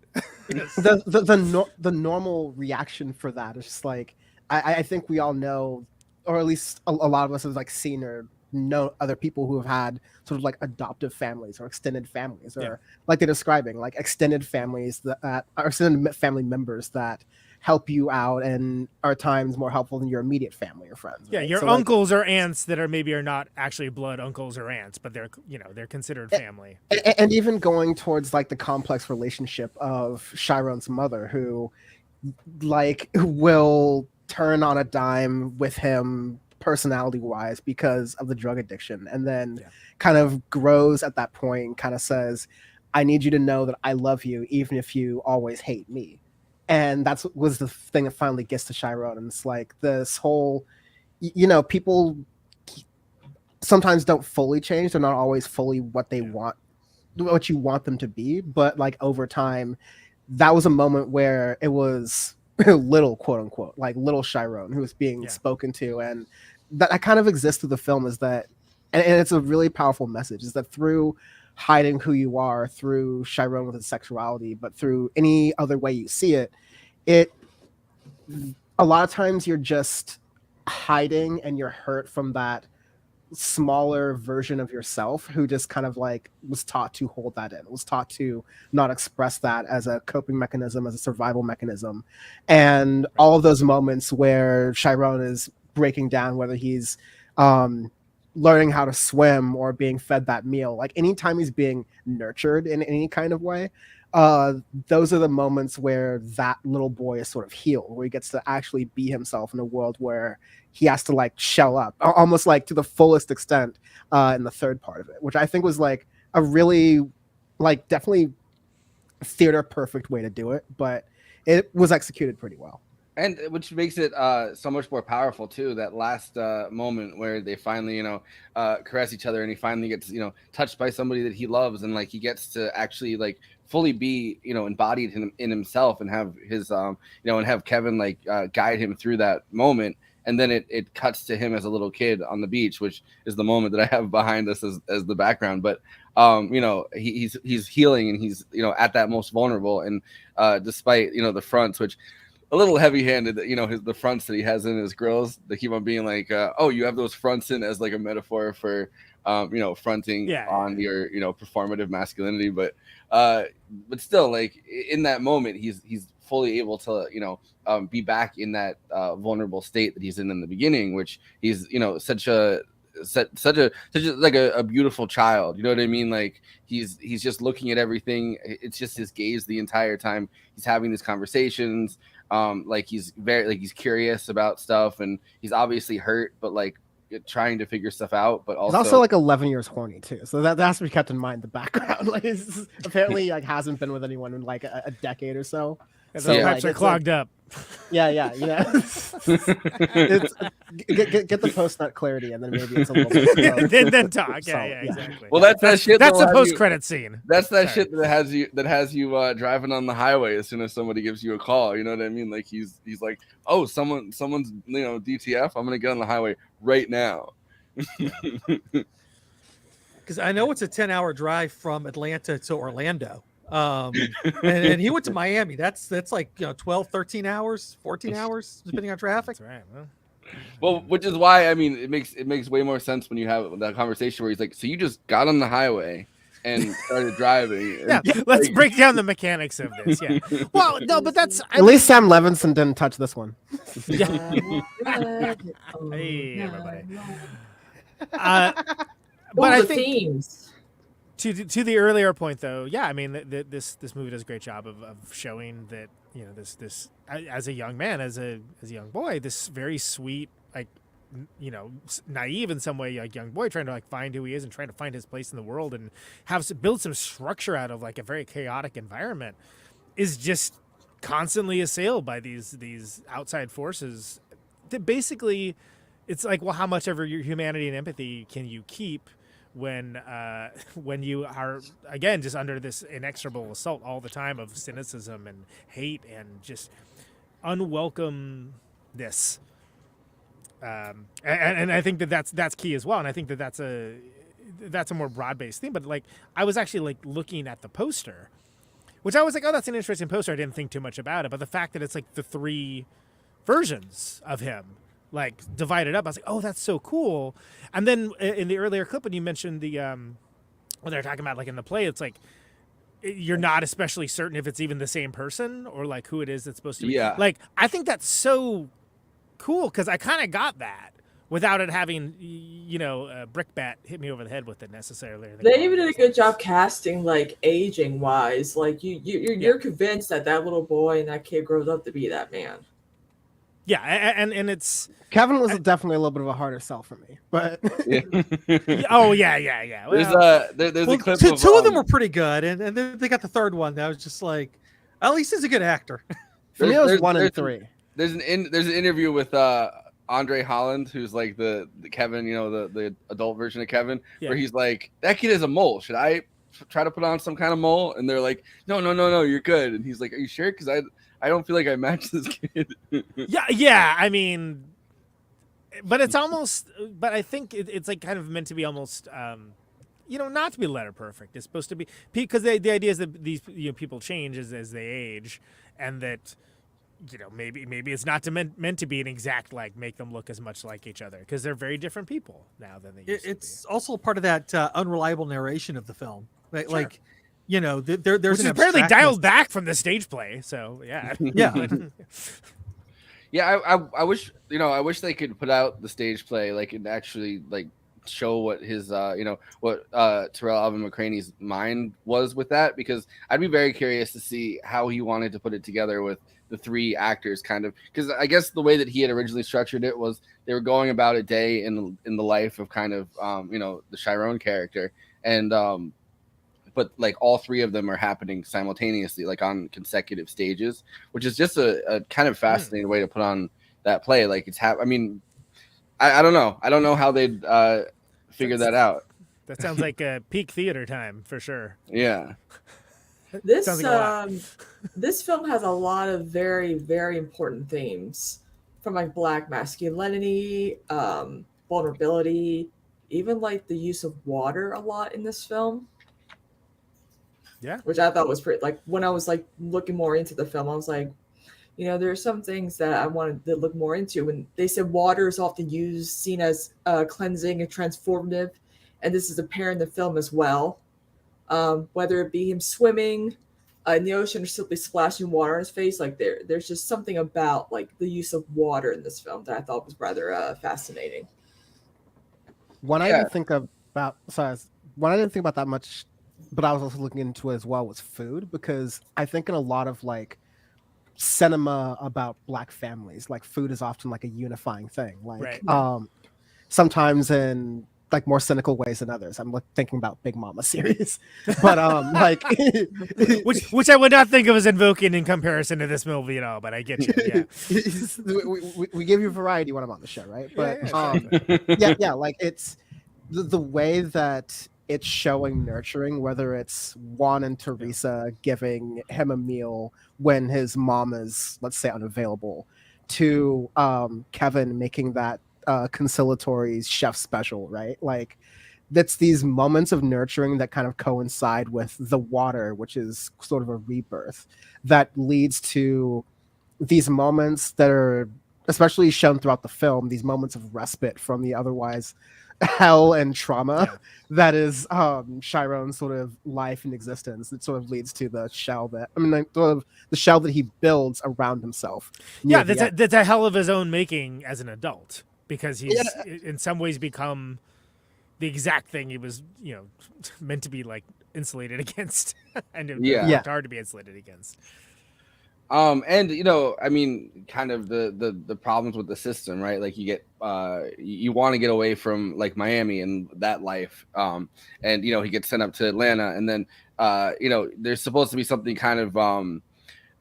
The normal reaction for that is just like, I think we all know, or at least a lot of us have like seen or know other people who have had sort of like adoptive families or extended families, or like they're describing, like extended families that are extended family members that help you out and are at times more helpful than your immediate family or friends. Yeah, right? your So, uncles or aunts that are not actually blood uncles or aunts, but they're, you know, they're considered family. And even going towards like the complex relationship of Chiron's mother, who like will turn on a dime with him personality wise because of the drug addiction, and then kind of grows at that point and kind of says, I need you to know that I love you even if you always hate me. And that's was the thing that finally gets to Chiron. And it's like this whole, you know, people sometimes don't fully change. They're not always fully what they want, what you want them to be. But like over time, that was a moment where it was little, quote unquote, like little Chiron who was being spoken to. And that kind of exists through the film, is that, and it's a really powerful message, is that through hiding who you are, through Chiron with his sexuality, but through any other way you see it, a lot of times you're just hiding and you're hurt from that smaller version of yourself who just kind of like was taught to hold that in, was taught to not express that as a coping mechanism, as a survival mechanism. And all of those moments where Chiron is breaking down, whether he's learning how to swim or being fed that meal. Like anytime he's being nurtured in any kind of way, those are the moments where that little boy is sort of healed, where he gets to actually be himself in a world where he has to like shell up almost like to the fullest extent in the third part of it, which I think was like a really like definitely theater perfect way to do it, but it was executed pretty well. And which makes it so much more powerful too. That last moment where they finally, caress each other, and he finally gets, touched by somebody that he loves, and like he gets to actually like fully be, embodied in himself, and have his, and have Kevin like guide him through that moment. And then it cuts to him as a little kid on the beach, which is the moment that I have behind us as the background. But he's healing, and he's at that most vulnerable, and despite the fronts, which a little heavy-handed, the fronts that he has in his grills, they keep on being like, oh, you have those fronts in as like a metaphor for fronting on your performative masculinity, but still, like in that moment he's fully able to be back in that vulnerable state that he's in the beginning, which he's such a beautiful child, you know what I mean? Like he's just looking at everything. It's just his gaze the entire time he's having these conversations. Like he's he's curious about stuff, and he's obviously hurt, but like trying to figure stuff out. But he's also like 11 years horny too, so that has to be kept in mind. The background, like he's apparently like hasn't been with anyone in like a decade or so. So the pipes are clogged up. Yeah. Get the post nut clarity, and then maybe it's a little bit. then talk. Yeah, exactly. Well, that's that shit. That's the post-credit scene. That's that shit that has you driving on the highway as soon as somebody gives you a call. You know what I mean? Like he's like, oh, someone's DTF. I'm gonna get on the highway right now. Because I know it's a 10-hour drive from Atlanta to Orlando. And he went to Miami. That's like 12, 13 hours, 14 hours, depending on traffic. That's right. Well, which is why, I mean, it makes way more sense when you have that conversation where he's like, so you just got on the highway and started driving. Yeah, let's break down the mechanics of this. Yeah. Well, no, but that's at least Sam Levinson didn't touch this one. Hey, everybody. But I think themes. To the earlier point, though, yeah, I mean, this movie does a great job of showing that this as a young man, as a young boy, this very sweet, like naive in some way, like young boy trying to like find who he is and trying to find his place in the world and build some structure out of like a very chaotic environment, is just constantly assailed by these outside forces. That basically, it's like, well, how much of your humanity and empathy can you keep when you are, again, just under this inexorable assault all the time of cynicism and hate and just unwelcomeness. And I think that's key as well. And I think that's a more broad-based theme. But like, I was actually like looking at the poster, which I was like, oh, that's an interesting poster. I didn't think too much about it. But the fact that it's like the three versions of him, like divided up, I was like, oh, that's so cool. And then in the earlier clip when you mentioned the when they're talking about like in the play, it's like you're not especially certain if it's even the same person or like who it is that's supposed to be. Yeah. Like, I think that's so cool because I kind of got that without it having Brickbat hit me over the head with it necessarily. They even did a good job casting, like aging wise. Like you're convinced that little boy and that kid grows up to be that man. Yeah, and it's Kevin was definitely a little bit of a harder sell for me, but oh yeah. Well, there's a clip two of them were pretty good, and then they got the third one that was just like, at least he's a good actor. For me, it was 1 and 3. There's an interview with Andre Holland, who's like the Kevin, the adult version of Kevin, where he's like, that kid is a mole. Should I try to put on some kind of mole? And they're like, no, you're good. And he's like, are you sure? Because I don't feel like I match this kid. yeah. I mean, but it's almost. But I think it's like kind of meant to be almost, not to be letter perfect. It's supposed to be because the idea is that these people change as they age, and that maybe it's not meant to be an exact like make them look as much like each other because they're very different people now than they used to be. It's also part of that unreliable narration of the film, right? Sure. Like. There's which is apparently dialed back from the stage play. So yeah. Yeah, I wish they could put out the stage play like and actually like show what his what Tarell Alvin McCraney's mind was with that, because I'd be very curious to see how he wanted to put it together with the three actors, kind of, because I guess the way that he had originally structured it was they were going about a day in the life of kind of the Chiron character, and but like all three of them are happening simultaneously, like on consecutive stages, which is just a kind of fascinating way to put on that play. Like it's I mean, I don't know. I don't know how they'd figure that out. That sounds like a peak theater time for sure. Yeah. This Sounds like a lot. This film has a lot of very, very important themes, from like Black masculinity, vulnerability, even like the use of water a lot in this film. Yeah. Which I thought was pretty, like when I was like looking more into the film, I was like, there are some things that I wanted to look more into. And they said water is often seen as cleansing and transformative. And this is apparent in the film as well. Whether it be him swimming in the ocean or simply splashing water on his face, like there's just something about like the use of water in this film that I thought was rather fascinating. One I didn't think about that much, but I was also looking into it as well, was food, because I think in a lot of like cinema about Black families, like food is often like a unifying thing. Like sometimes in like more cynical ways than others. I'm thinking about Big Mama series, but like which I would not think of as invoking in comparison to this movie at all. But I get you. Yeah, we give you variety when I'm on the show, right? But yeah, like it's the way that it's showing nurturing, whether it's Juan and Teresa giving him a meal when his mom is, let's say, unavailable, to Kevin making that conciliatory chef special, right? Like that's these moments of nurturing that kind of coincide with the water, which is sort of a rebirth that leads to these moments that are especially shown throughout the film, these moments of respite from the otherwise hell and trauma that is Chiron's sort of life and existence. It sort of leads to the shell that the shell that he builds around himself. Yeah, that's a hell of his own making as an adult, because he's in some ways become the exact thing he was, meant to be like insulated against, and it's hard to be insulated against. And I mean, kind of the problems with the system, right? Like you get you want to get away from like Miami and that life, and he gets sent up to Atlanta, and then there's supposed to be something kind of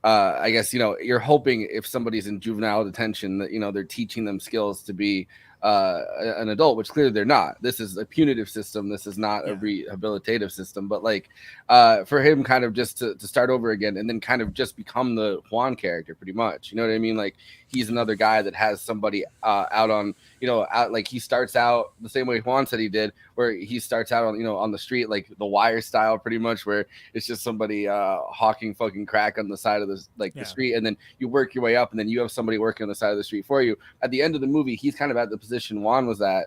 I guess you're hoping if somebody's in juvenile detention that they're teaching them skills to be an adult, which clearly they're not. This is a punitive system. This is not a rehabilitative system. But like for him kind of just to start over again and then kind of just become the Juan character pretty much. You know what I mean? Like he's another guy that has somebody out on, out, like he starts out the same way Juan said he did, where he starts out on, on the street, like The Wire style pretty much, where it's just somebody hawking fucking crack on the side of the street. And then you work your way up and then you have somebody working on the side of the street for you. At the end of the movie, he's kind of at the position Juan was at,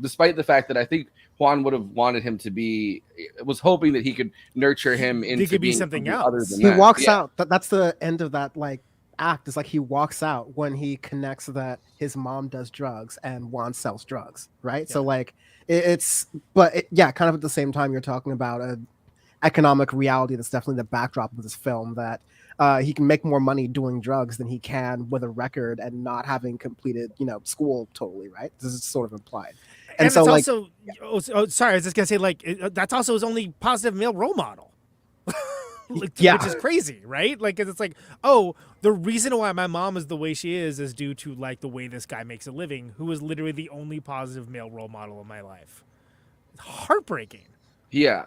despite the fact that I think Juan would have wanted him to be, was hoping that he could nurture him into he could be something else. Other than he walks out. That's the end of that like act. Is like he walks out when he connects that his mom does drugs and Juan sells drugs, right? So like kind of at the same time you're talking about a economic reality that's definitely the backdrop of this film, that he can make more money doing drugs than he can with a record and not having completed, school totally, right? This is sort of implied. And so it's also, sorry, I was just gonna say, like, that's also his only positive male role model. Which is crazy, right? Like, it's like, the reason why my mom is the way she is due to like the way this guy makes a living, who is literally the only positive male role model in my life. It's heartbreaking. Yeah.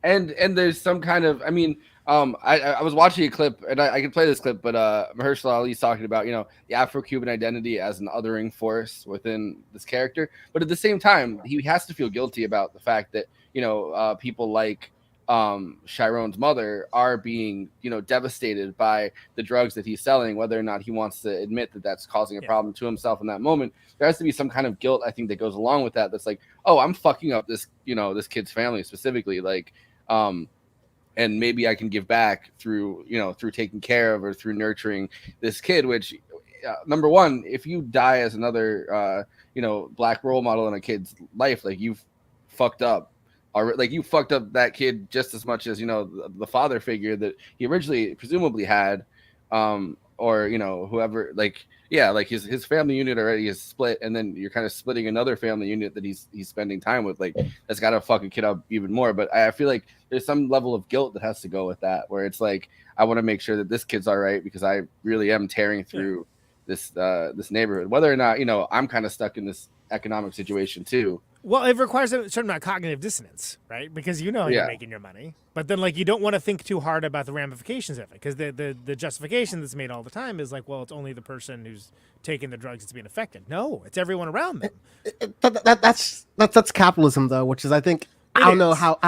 And there's some kind of, I mean, I was watching a clip, and I can play this clip, but Mahershala Ali's talking about, the Afro-Cuban identity as an othering force within this character. But at the same time, he has to feel guilty about the fact that, people like Chiron's mother are being, devastated by the drugs that he's selling, whether or not he wants to admit that that's causing a problem to himself in that moment. There has to be some kind of guilt, I think, that goes along with that. That's like, I'm fucking up this, this kid's family specifically. Like, and maybe I can give back through, through taking care of or through nurturing this kid, which number one, if you die as another black role model in a kid's life, like you've fucked up, or like you fucked up that kid just as much as the father figure that he originally presumably had, or whoever, like his family unit already is split, and then you're kind of splitting another family unit that he's spending time with. Like that's got to fuck a kid up even more. But I feel like there's some level of guilt that has to go with that, where it's like, I want to make sure that this kid's all right because I really am tearing through this neighborhood, whether or not I'm kind of stuck in this economic situation too. Well, it requires a certain amount of cognitive dissonance, right? Because you're making your money, but then like you don't want to think too hard about the ramifications of it, because the justification that's made all the time is like, well, it's only the person who's taking the drugs that's being affected. No, it's everyone around them. That's capitalism, though, which is, I think, I don't know how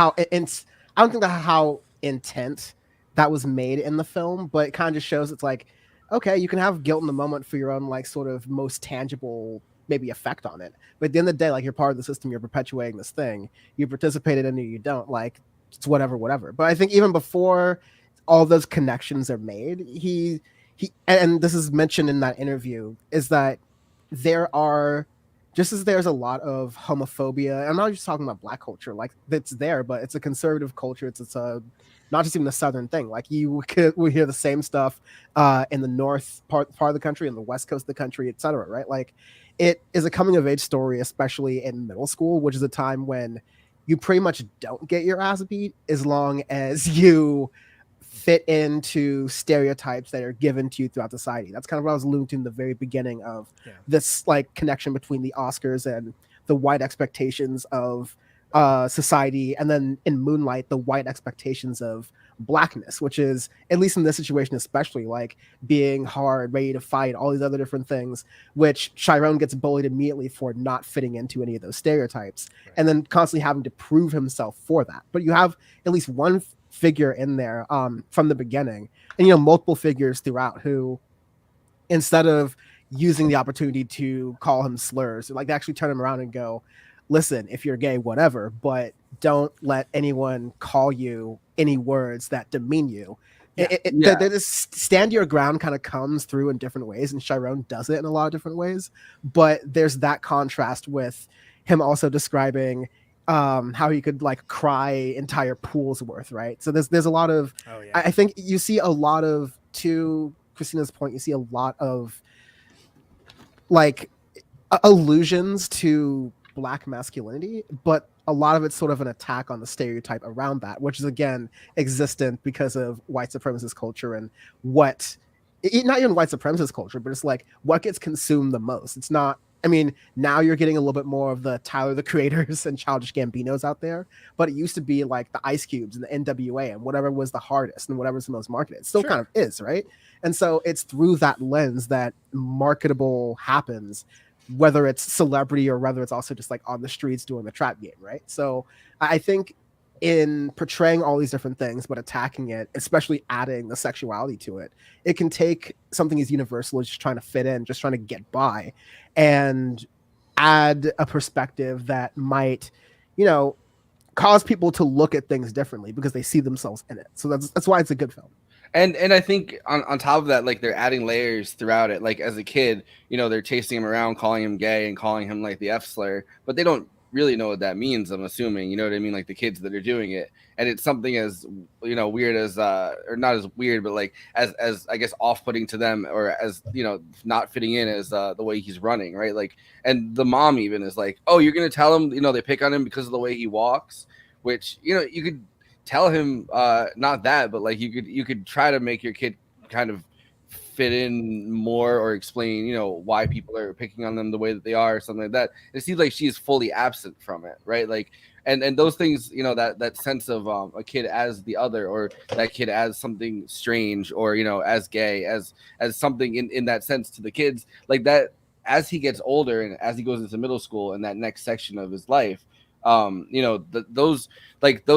intent that was made in the film, but it kind of just shows it's like, okay, you can have guilt in the moment for your own like sort of most tangible maybe effect on it, but at the end of the day, like, you're part of the system, you're perpetuating this thing, you participated in it, you don't, like, it's whatever. But I think even before all those connections are made, he and this is mentioned in that interview, is that there are, just as there's a lot of homophobia, I'm not just talking about black culture, like it's there, but it's a conservative culture, it's a not just even the southern thing. Like we hear the same stuff in the north part of the country, in the west coast of the country, etc. Right? Like, it is a coming of age story, especially in middle school, which is a time when you pretty much don't get your ass beat as long as you fit into stereotypes that are given to you throughout society. That's kind of what I was alluding to in the very beginning of this like connection between the Oscars and the white expectations of society, and then in Moonlight, the white expectations of blackness, which is, at least in this situation especially, like being hard, ready to fight, all these other different things, which Chiron gets bullied immediately for not fitting into any of those stereotypes, and then constantly having to prove himself for that. But you have at least one figure in there from the beginning, and multiple figures throughout, who, instead of using the opportunity to call him slurs, like, they actually turn him around and go, listen, if you're gay, whatever, but don't let anyone call you any words that demean you. This stand your ground kind of comes through in different ways, and Chiron does it in a lot of different ways. But there's that contrast with him also describing how he could like cry entire pools worth, right? So there's a lot of, I think you see a lot of, to Christina's point, you see a lot of like allusions to black masculinity, but a lot of it's sort of an attack on the stereotype around that, which is again existent because of white supremacist culture and what, not even white supremacist culture, but it's like what gets consumed the most. It's not, I mean, now you're getting a little bit more of the Tyler the Creators and Childish Gambinos out there, but it used to be like the Ice Cubes and the NWA and whatever was the hardest and whatever's the most marketed. It still kind of is, right? And so it's through that lens that marketable happens, whether it's celebrity or whether it's also just like on the streets doing the trap game, right? So I think in portraying all these different things, but attacking it, especially adding the sexuality to it, it can take something as universal as just trying to fit in, just trying to get by, and add a perspective that might, cause people to look at things differently because they see themselves in it. So that's why it's a good film. And I think on top of that, like, they're adding layers throughout it. Like, as a kid, they're chasing him around, calling him gay and calling him like the F slur, but they don't really know what that means, I'm assuming, you know what I mean? Like the kids that are doing it. And it's something as, weird as, or not as weird, but like as I guess off-putting to them, or as, not fitting in as the way he's running, right? Like, and the mom even is like, oh, you're going to tell him, they pick on him because of the way he walks, which, you could tell him not that, but like you could try to make your kid kind of fit in more, or explain why people are picking on them the way that they are, or something like that. It seems like she's fully absent from it, right? Like, and those things, that sense of a kid as the other, or that kid as something strange, or as gay, as something in that sense to the kids, like that, as he gets older and as he goes into middle school and that next section of his life, those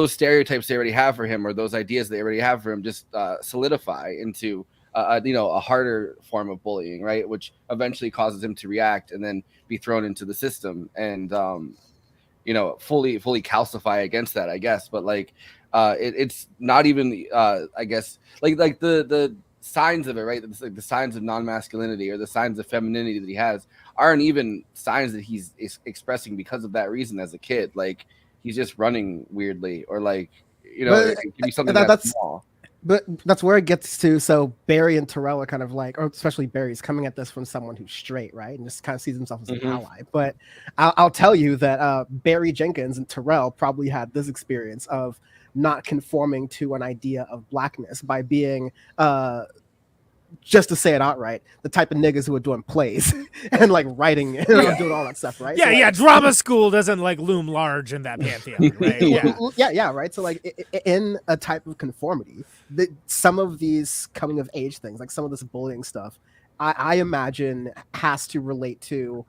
stereotypes they already have for him, or those ideas they already have for him, just solidify into a harder form of bullying, right? Which eventually causes him to react and then be thrown into the system and fully calcify against that, I guess. But like it's not even I guess like the signs of it, right? It's like the signs of non-masculinity or the signs of femininity that he has aren't even signs that he's expressing because of that reason as a kid. Like he's just running weirdly, or like, you know, it could be something that's small. But that's where it gets to. So Barry and Tarell are kind of like, or especially Barry's coming at this from someone who's straight, right? And just kind of sees himself as an ally. But I'll tell you that Barry Jenkins and Tarell probably had this experience of not conforming to an idea of blackness by being just to say it outright, the type of niggas who are doing plays and like writing and doing all that stuff, right? Yeah, so, like, yeah. Drama school doesn't like loom large in that pantheon, right? Yeah, right. So like in a type of conformity, some of these coming of age things, like some of this bullying stuff, I imagine has to relate to,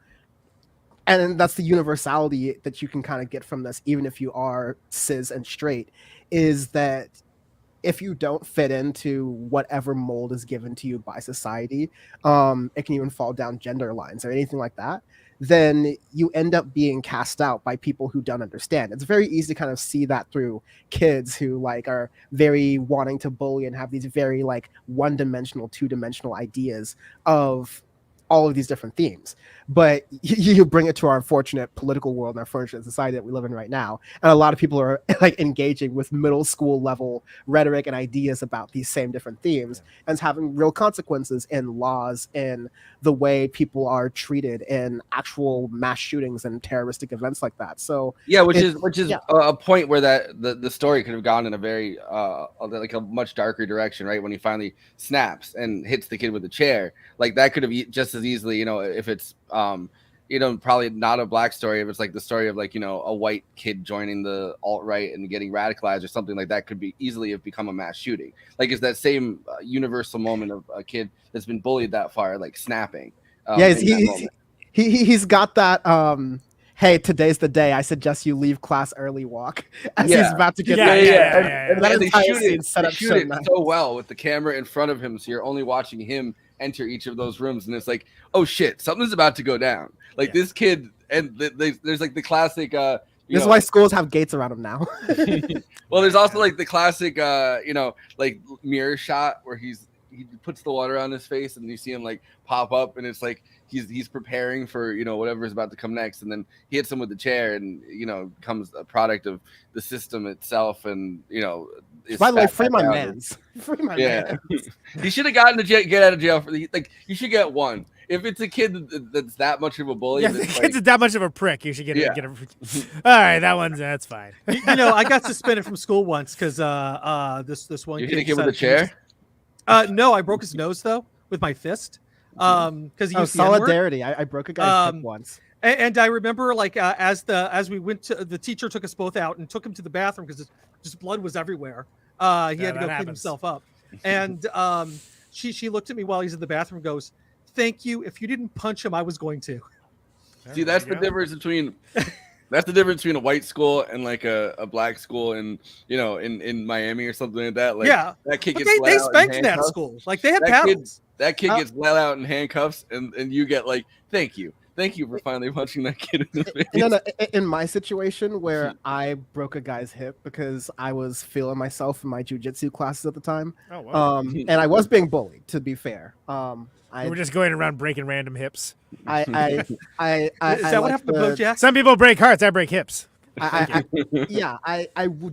and that's the universality that you can kind of get from this, even if you are cis and straight, is that if you don't fit into whatever mold is given to you by society, it can even fall down gender lines or anything like that, then you end up being cast out by people who don't understand. It's very easy to kind of see that through kids who like are very wanting to bully and have these very like one-dimensional, two-dimensional ideas of all of these different themes. But you bring it to our unfortunate political world and our unfortunate society that we live in right now, and a lot of people are like engaging with middle school level rhetoric and ideas about these same different themes, and it's having real consequences in laws and the way people are treated in actual mass shootings and terroristic events like that. So yeah, which is a point where that the story could have gone in a very like a much darker direction, right? When he finally snaps and hits the kid with a chair, like that could have just as easily, you know, if it's you know, probably not a black story, if it's like the story of like, you know, a white kid joining the alt-right and getting radicalized or something like that, could be easily have become a mass shooting. Like it's that same universal moment of a kid that's been bullied that far, like snapping. He's got that hey, today's the day, I suggest you leave class early walk as he's about to get And that they entire shoot scene it, set they up shoot so it nice. so well with the camera in front of him, so you're only watching him enter each of those rooms, and it's like, oh shit, something's about to go down. Like this kid, and there's like the classic this is why schools have gates around them now. well, there's also like the classic you know, like mirror shot where he puts the water on his face and you see him like pop up, and it's like he's preparing for, you know, whatever is about to come next, and then he hits him with the chair, and you know, comes a product of the system itself, and you know, by the way, free my mans. Free my man. He should have gotten to get out of jail for like you should get one. If it's a kid that's that much of a bully, Yeah, the kid's that much of a prick. You should get a. All right, that's fine. You know, I got suspended from school once because this one. You hit a kid with a chair? No, I broke his nose though with my fist. Because he used solidarity. I broke a guy's hip once. And I remember like as we went to, the teacher took us both out and took him to the bathroom because just blood was everywhere. He had to go clean himself up. And she looked at me while he's in the bathroom and goes, "Thank you. If you didn't punch him, I was going to." See, that's the difference between a white school and like a black school, and you know, in Miami or something like that. Like that kid gets they spanked in that school. Like they had paddles. That kid gets let out in handcuffs, and you get like, thank you for finally punching that kid in the face. No, in my situation where I broke a guy's hip because I was feeling myself in my jujitsu classes at the time. Oh, wow. And I was being bullied, to be fair. We're just going around breaking random hips. Is that what happened to BoJack? Some people break hearts. I break hips. I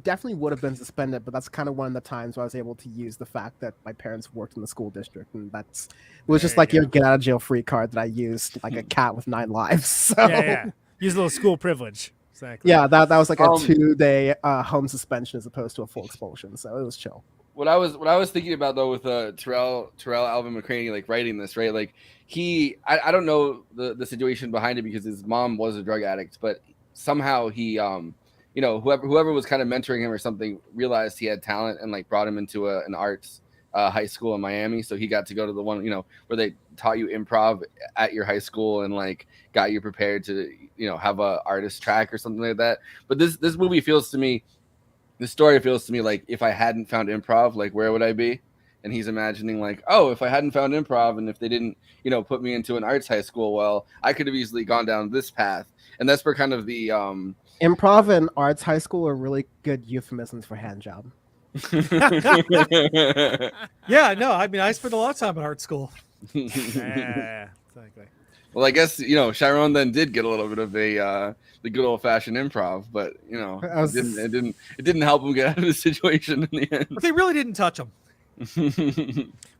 definitely would have been suspended, but that's kind of one of the times where I was able to use the fact that my parents worked in the school district, and it was just like your get out of jail free card that I used like a cat with 9 lives. So use a little school privilege. Exactly. Yeah, that was like a 2-day home suspension as opposed to a full expulsion, so it was chill. What I was thinking about though with Tarell, Alvin, McCraney, like writing this, right? Like I don't know the situation behind it because his mom was a drug addict, but somehow he you know, whoever was kind of mentoring him or something realized he had talent and like brought him into an arts high school in Miami, so he got to go to the one, you know, where they taught you improv at your high school and like got you prepared to, you know, have a artist track or something like that. But this movie feels to me, this story feels to me like if I hadn't found improv, like where would I be? And he's imagining like, oh, if I hadn't found improv and if they didn't, you know, put me into an arts high school, well, I could have easily gone down this path. And that's where kind of the improv and arts high school are really good euphemisms for hand job. Yeah, no, I mean, I spent a lot of time in art school. Yeah, exactly. Well, I guess Chiron then did get a little bit of the good old fashioned improv, but it didn't help him get out of the situation in the end. But they really didn't touch him.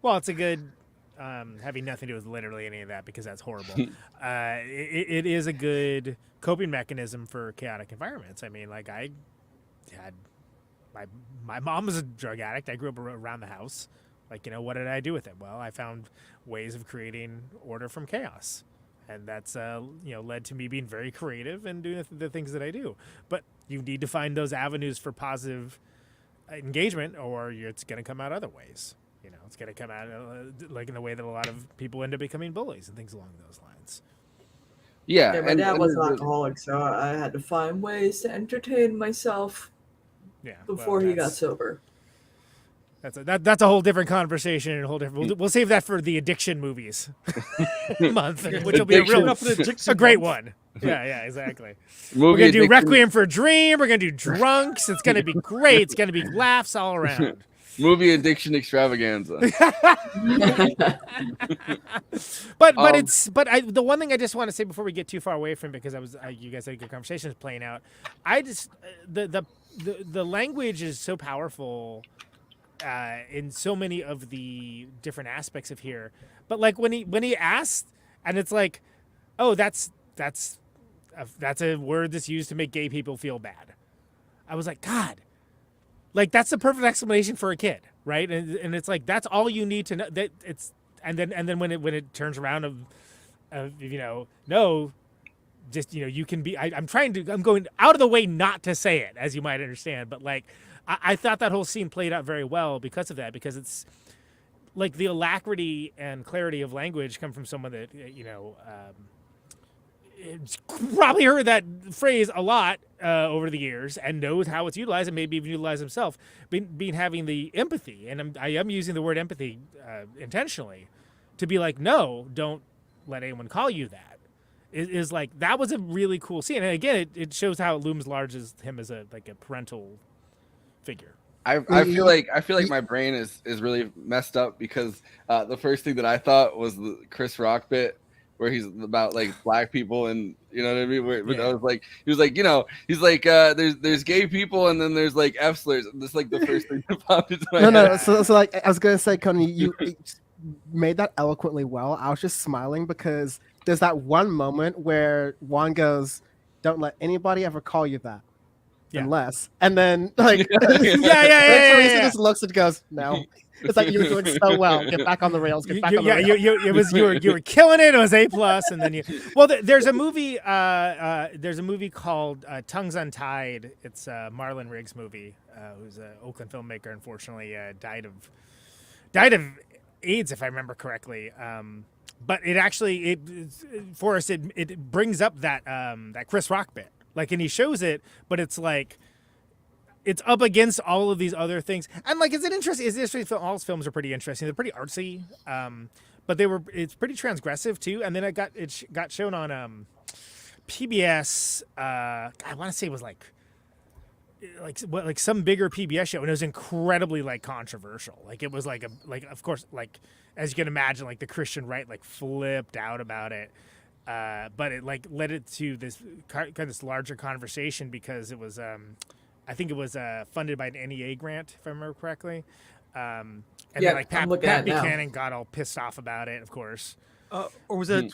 Well, it's a good having nothing to do with literally any of that because that's horrible. It is a good coping mechanism for chaotic environments. I mean, like I had my mom was a drug addict. I grew up around the house. Like, what did I do with it? Well, I found ways of creating order from chaos. And that's, led to me being very creative and doing the things that I do. But you need to find those avenues for positive engagement or it's going to come out other ways. It's going to come out like in the way that a lot of people end up becoming bullies and things along those lines. Yeah. My dad was an alcoholic, so I had to find ways to entertain myself before he got sober. That's a whole different conversation and a whole different. We'll save that for the addiction movies month, which will be a great one. Yeah, exactly. We're gonna do Requiem for a Dream. We're gonna do Drunks. It's gonna be great. It's gonna be laughs all around. Movie addiction extravaganza. But the one thing I just want to say before we get too far away from it, because you guys had a good conversation playing out. I just the language is so powerful. In so many of the different aspects of here, but like when he asked, and it's like, oh, that's a word that's used to make gay people feel bad. I was like, God, like that's the perfect explanation for a kid, right? And it's like that's all you need to know. That it's and then when it turns around no, just you can be. I'm going out of the way not to say it, as you might understand, but like. I thought that whole scene played out very well because of that, because it's like the alacrity and clarity of language come from someone that, probably heard that phrase a lot over the years and knows how it's utilized and maybe even utilized himself, being having the empathy. And I am using the word empathy intentionally to be like, no, don't let anyone call you that. Is like, that was a really cool scene. And again, it shows how it looms large as him as a parental figure. I feel like my brain is really messed up because the first thing that I thought was the Chris Rock bit where he's about like black people and you know what I mean. I was like, he was like, he's like there's gay people and then there's like F slurs. That's like the first thing that popped into my head. No. So like I was gonna say, Conan, you made that eloquently well. I was just smiling because there's that one moment where Juan goes, "Don't let anybody ever call you that." Yeah. Unless, and then like, Teresa just looks and goes, "No." It's like you were doing so well. Get back on the rails. Get back on the rails. You were killing it. It was A+, and then there's a movie. There's a movie called Tongues Untied. It's a Marlon Riggs movie. Who's an Oakland filmmaker. Unfortunately, died of AIDS, if I remember correctly. But it actually Forrest it brings up that Chris Rock bit. Like, and he shows it, but it's like, it's up against all of these other things. And like, it's interesting. All his films are pretty interesting. They're pretty artsy, but it's pretty transgressive too. And then it got shown on PBS. I want to say it was like some bigger PBS show, and it was incredibly like controversial. Like it was like of course, like as you can imagine, like the Christian right like flipped out about it. But it like led it to this kind of this larger conversation because it was, I think it was funded by an NEA grant, if I remember correctly. And then like Pat Buchanan got all pissed off about it, of course. Or was it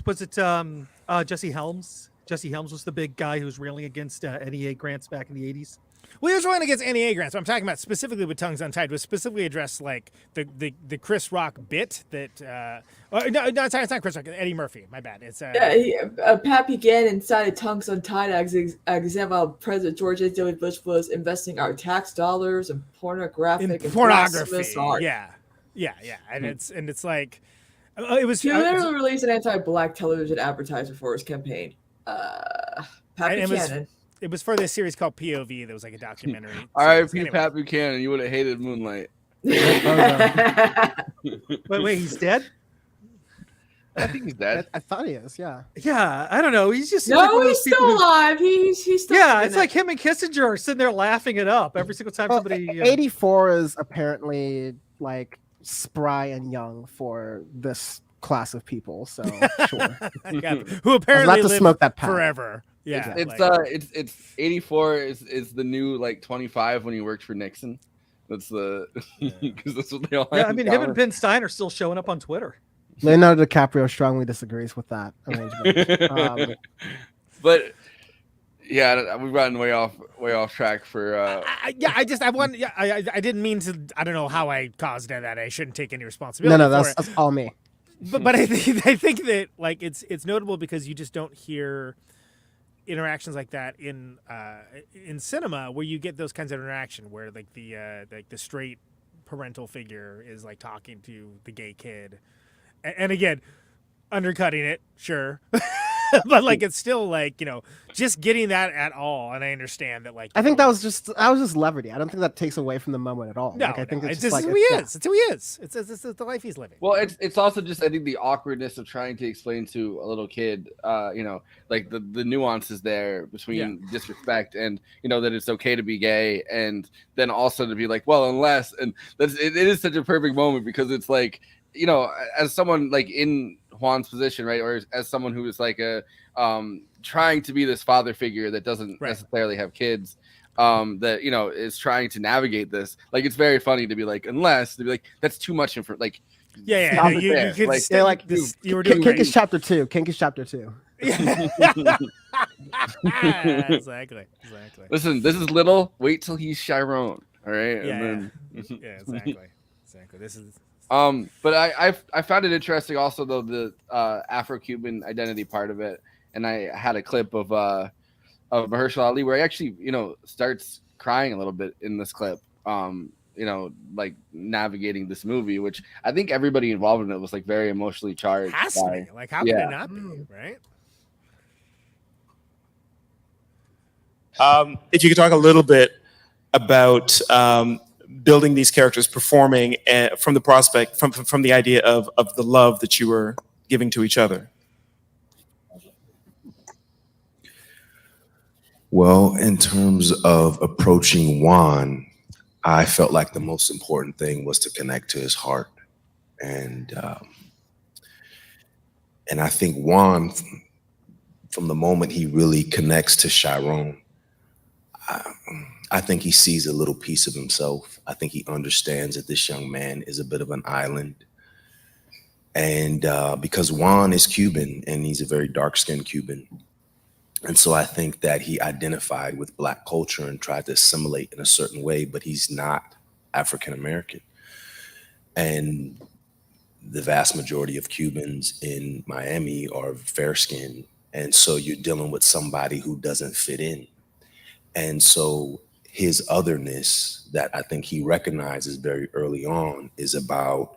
Jesse Helms? Jesse Helms was the big guy who was railing against NEA grants back in the 80s. Well, he was railing against NEA grants. What I'm talking about specifically with Tongues Untied was specifically addressed like the Chris Rock bit that. No, it's not Chris Rock. Eddie Murphy. My bad. It's Pat Buchanan cited Tongues Untied as example of President George H.W. Bush was investing our tax dollars in pornography. Art. Yeah, and it's like it was. He literally released an anti-black television advertisement for his campaign. Pat Buchanan. It was for this series called POV. That was like a documentary. R.I.P. Anyway. Pat Buchanan. You would have hated Moonlight. Wait, he's dead? I think he's dead. I thought he is. Yeah. Yeah, I don't know. He's just No, like one of those he's people still who- alive. He's still. Yeah, kicking it's it. like him and Kissinger are sitting there laughing it up every single time somebody. 84 is apparently like spry and young for this class of people. So sure. Yeah, who apparently not to live smoke that pack. forever. Yeah, It's 84 is the new like 25 when he worked for Nixon. That's the because that's what they all. Yeah, have I in mean, him common. and Ben Stein are still showing up on Twitter. Leonardo DiCaprio strongly disagrees with that arrangement. But yeah, we've gotten way off track for. I didn't mean to. I don't know how I caused that. I shouldn't take any responsibility. No, for that's all me. But I think that like it's notable because you just don't hear interactions like that in cinema where you get those kinds of interaction where like the straight parental figure is like talking to the gay kid, and again, undercutting it, sure. But like it's still like, you know, just getting that at all, and I understand that like I think that was just levity. I don't think that takes away from the moment at all. No, like, I think it's just just like who he is. It's who he is. It's the life he's living. Well, it's also just I think the awkwardness of trying to explain to a little kid, you know, like the nuances there between disrespect and you know that it's okay to be gay, and then also to be like, well, unless, and it is such a perfect moment because it's like, you know, as someone like in Juan's position, right, or as someone who is like a trying to be this father figure that doesn't necessarily have kids, that you know is trying to navigate this. Like it's very funny to be like, unless to be like that's too much info. Like you could say like this. You were doing Kink is chapter 2. Kink is chapter 2. Exactly. Listen, this is little. Wait till he's Chiron. All right. Yeah, and then... exactly. This is. But I found it interesting also though the Afro-Cuban identity part of it, and I had a clip of Mahershala Ali where he actually starts crying a little bit in this clip, like navigating this movie, which I think everybody involved in it was like very emotionally charged. Has to be. Like how can it not be, right? If you could talk a little bit about building these characters, performing from the prospect, from the idea of the love that you were giving to each other. Well, in terms of approaching Juan, I felt like the most important thing was to connect to his heart, and I think Juan, from the moment he really connects to Chiron, I think he sees a little piece of himself. I think he understands that this young man is a bit of an island. And because Juan is Cuban and he's a very dark-skinned Cuban. And so I think that he identified with Black culture and tried to assimilate in a certain way, but he's not African-American. And the vast majority of Cubans in Miami are fair-skinned. And so you're dealing with somebody who doesn't fit in. And so his otherness that I think he recognizes very early on is about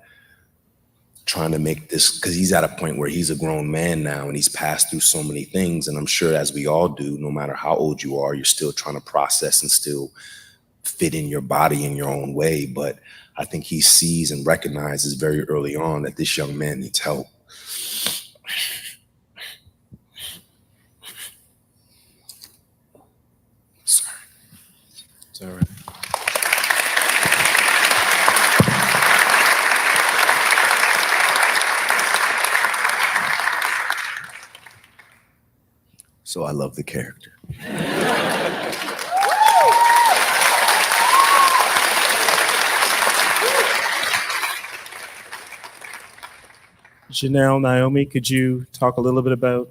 trying to make this, because he's at a point where he's a grown man now and he's passed through so many things. And I'm sure as we all do, no matter how old you are, you're still trying to process and still fit in your body in your own way. But I think he sees and recognizes very early on that this young man needs help. It's all right. So I love the character. Janelle, Naomi, could you talk a little bit about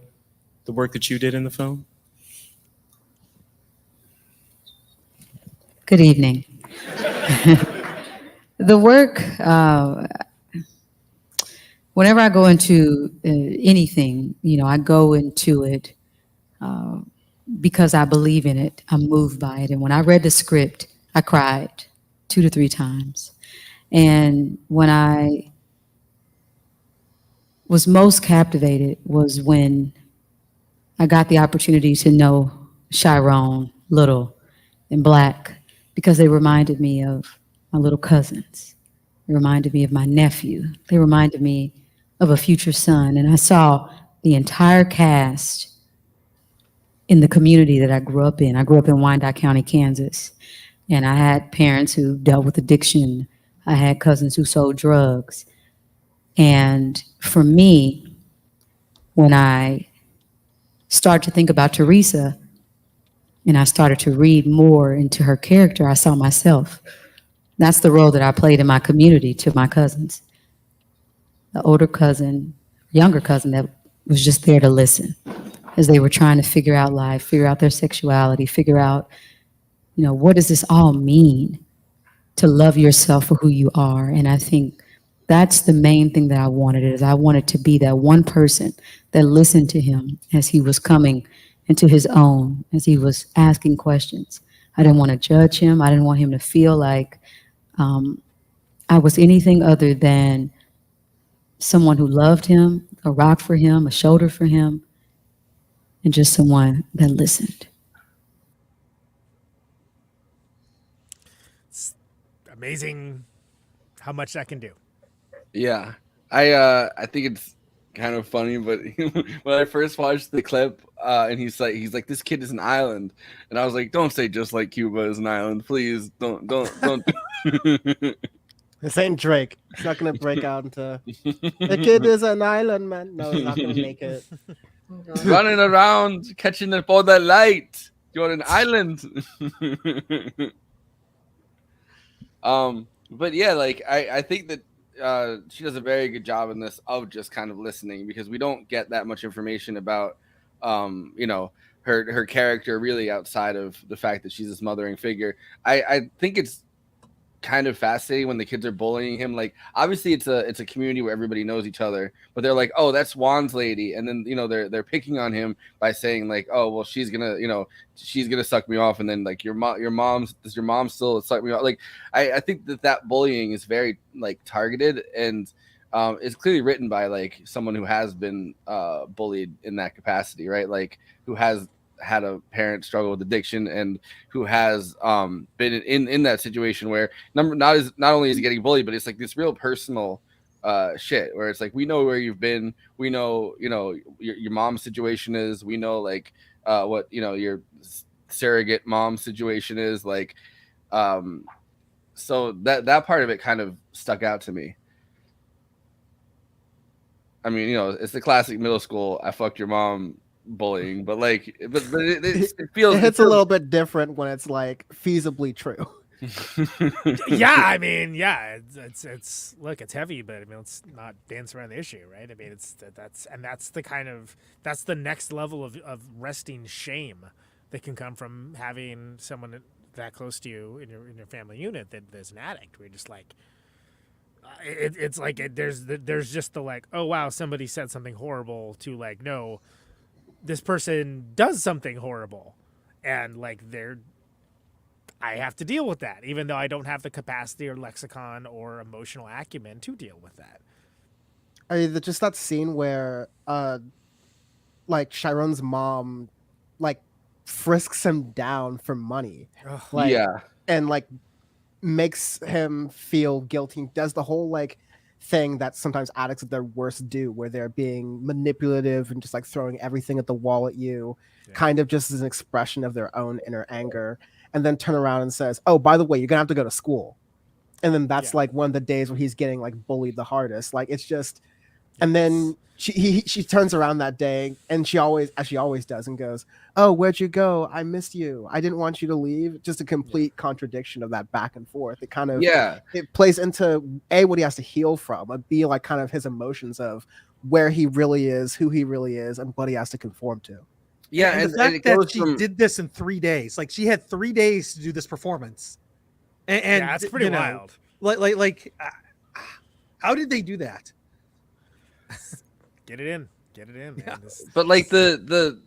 the work that you did in the film? Good evening. The work, whenever I go into anything, I go into it because I believe in it. I'm moved by it. And when I read the script, I cried 2 to 3 times. And when I was most captivated was when I got the opportunity to know Chiron, Little, and Black, because they reminded me of my little cousins. They reminded me of my nephew. They reminded me of a future son. And I saw the entire cast in the community that I grew up in. I grew up in Wyandotte County, Kansas. And I had parents who dealt with addiction. I had cousins who sold drugs. And for me, when I started to think about Teresa and I started to read more into her character, I saw myself. That's the role that I played in my community to my cousins. The older cousin, younger cousin that was just there to listen as they were trying to figure out life, figure out their sexuality, figure out, what does this all mean to love yourself for who you are? And I think that's the main thing that I wanted, is I wanted to be that one person that listened to him as he was coming into his own, as he was asking questions. I didn't want to judge him. I didn't want him to feel like I was anything other than someone who loved him, a rock for him, a shoulder for him, and just someone that listened. It's amazing how much that can do. Yeah, I think it's kind of funny, but when I first watched the clip, and he's like, this kid is an island, and I was like, don't say just like Cuba is an island, please, don't. This ain't Drake. It's not gonna break out into the kid is an island, man. No, it's not gonna make it. Running around catching it for the light. You're an island. But yeah, like I think that she does a very good job in this of just kind of listening, because we don't get that much information about her character really outside of the fact that she's this mothering figure. I think it's kind of fascinating when the kids are bullying him. Like, obviously it's a community where everybody knows each other, but they're like, oh, that's Juan's lady, and then they're picking on him by saying like, oh, well, she's gonna suck me off, and then like your mom still suck me off. Like, I think that bullying is very like targeted, and it's clearly written by like someone who has been bullied in that capacity, right? Like, who has had a parent struggle with addiction, and who has been in that situation where not only is he getting bullied, but it's like this real personal shit where it's like, we know where you've been, we know your mom's situation is, we know like what your surrogate mom situation is like, so that part of it kind of stuck out to me. I mean, it's the classic middle school "I fucked your mom" bullying, but like, but it feels it hits a little bit different when it's like feasibly true. Yeah, I mean, yeah, it's look, it's heavy, but I mean, let's not dance around the issue, right? I mean, that's the next level of resting shame that can come from having someone that close to you in your family unit that's an addict. Where you're just like, it's like there's just the like, oh wow, somebody said something horrible, to like, no, this person does something horrible, and like I have to deal with that, even though I don't have the capacity or lexicon or emotional acumen to deal with that. Just that scene where like Chiron's mom like frisks him down for money. Like, yeah, and like makes him feel guilty, does the whole like thing that sometimes addicts at their worst do, where they're being manipulative and just like throwing everything at the wall at you, kind of just as an expression of their own inner anger, and then turn around and says, oh, by the way, you're gonna have to go to school. And then that's like one of the days where he's getting like bullied the hardest. Like, it's just, and then she turns around that day, and she always, as she always does, and goes, oh, where'd you go? I missed you. I didn't want you to leave. Just a complete contradiction of that back and forth. It kind of, it plays into what he has to heal from, but B, like kind of his emotions of where he really is, who he really is, and what he has to conform to. Yeah, and the fact that she did this in 3 days, like she had 3 days to do this performance, and that's pretty wild. Like, how did they do that? Get it in. Yeah. But like the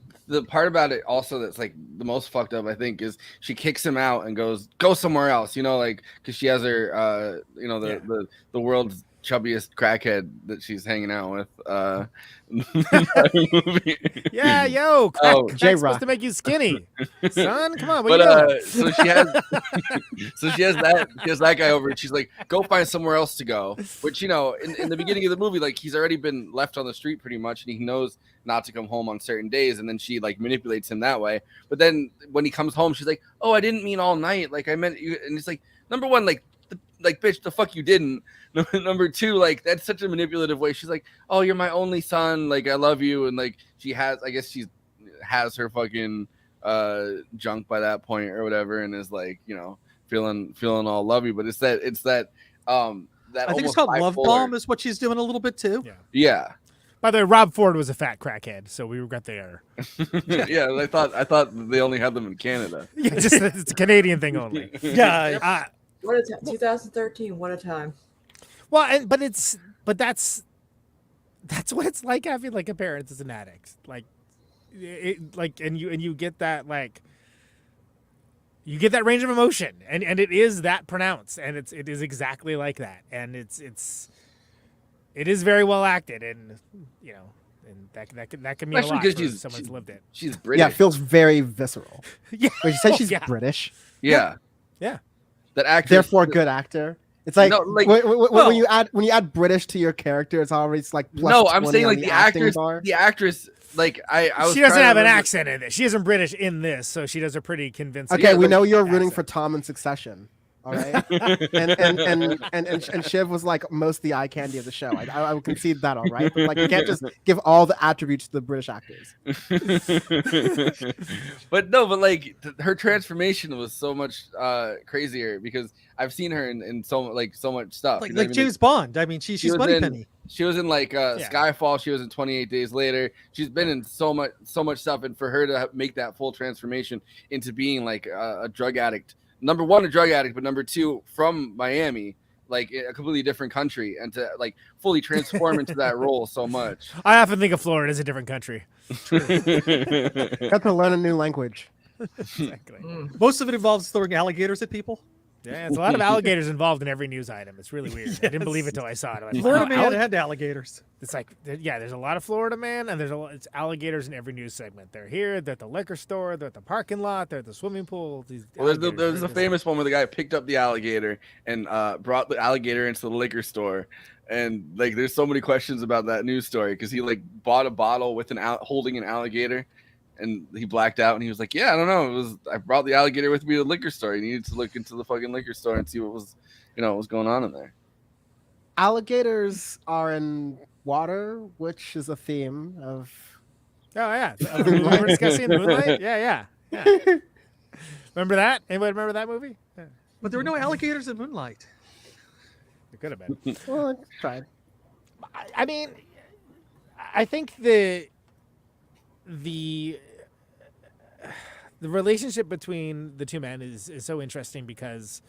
part about it also that's like the most fucked up, I think, is she kicks him out and goes, go somewhere else, like, because she has her the world's chubbiest crackhead that she's hanging out with. Yeah, yo, crack's J-Rock. supposed to make you skinny, son. Come on, what But are you doing? so she has that guy over, and she's like, go find somewhere else to go. Which, you know, in the beginning of the movie, like, he's already been left on the street pretty much, and he knows not to come home on certain days, and then she like manipulates him that way. But then when he comes home, she's like, oh, I didn't mean all night, like I meant you. And it's like, number one, like bitch, the fuck you didn't. Number two, like, that's such a manipulative way. She's like, oh, you're my only son, like I love you. And like she has, I guess she has her fucking junk by that point or whatever, and is like, you know, feeling all lovey. But it's that that I think it's called Love Bomb is what she's doing a little bit too. Yeah. By the way, Rob Ford was a fat crackhead, so we got the error. Yeah, I thought they only had them in Canada. Yeah, just it's a Canadian thing only. Yeah. What a time. 2013. What a time. Well, but that's what it's like having like a parent as an addict. Like, and you get that, like, you get that range of emotion, and it is that pronounced, and it is exactly like that, and it is very well acted, and you know, and that can mean Especially a lot because for someone's lived it. She's British. Yeah, it feels very visceral. Yeah. Wait, you said she's Yeah. British? Yeah. Yeah. That actress. Therefore, good actor. It's like, No, like- when you add British to your character, it's always like plus No, I'm 20 saying on like the the acting actress. bar. The actress, like I was. She doesn't trying to have an remember- accent in this. She isn't British in this, so she does a pretty convincing. Okay, we like, know you're rooting for Tom in Succession. All right, and Shiv was like most of the eye candy of the show. I would concede that, all right, but like you can't just give all the attributes to the British actors. But like her transformation was so much crazier because I've seen her in so much stuff. Like You know what I mean? James Bond. I mean, she's was Moneypenny. She was in like Skyfall. She was in 28 Days Later. She's been in so much stuff, and for her to make that full transformation into being like a drug addict. Number one, a drug addict, but number two, from Miami, like a completely different country, and to like fully transform into that role so much. I often think of Florida as a different country. Got to learn a new language. Exactly. Most of it involves throwing alligators at people. Yeah, it's a lot of alligators involved in every news item. It's really weird. I didn't believe it till I saw it. I'm like, Florida wow, man had alligators. It's like, yeah, there's a lot of Florida man, and it's alligators in every news segment. They're here, they're at the liquor store, they're at the parking lot, they're at the swimming pool. Well, there's a famous one where the guy picked up the alligator and brought the alligator into the liquor store, and like there's so many questions about that news story because he like bought a bottle with holding an alligator, and he blacked out, and he was like, yeah, I don't know, I brought the alligator with me to the liquor store. He needed to look into the fucking liquor store and see what was going on in there. Alligators are in water, which is a theme of. Oh yeah, we're discussing Moonlight. Yeah. Remember that? Anybody remember that movie? Yeah. But there were no alligators in Moonlight. It could have been. Well, I tried. I mean, I think the relationship between the two men is so interesting because,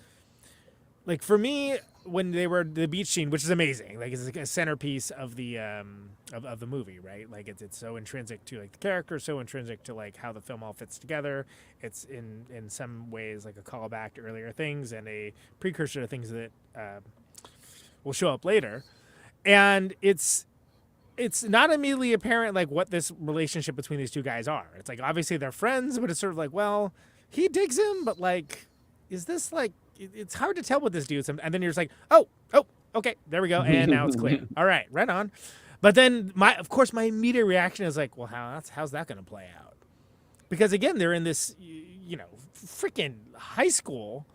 like, for me, when they were the beach scene, which is amazing, like it's like a centerpiece of the of the movie, right? Like it's so intrinsic to like the character, so intrinsic to like how the film all fits together. It's in some ways like a callback to earlier things and a precursor to things that will show up later, and it's not immediately apparent like what this relationship between these two guys are. It's like obviously they're friends, but it's sort of like, well, he digs him, but like, is this like? It's hard to tell with this dude. And then you're just like, oh, okay, there we go, and now it's clear. All right, right on. But then of course, my immediate reaction is like, well, how's that going to play out? Because again, they're in this, freaking high school,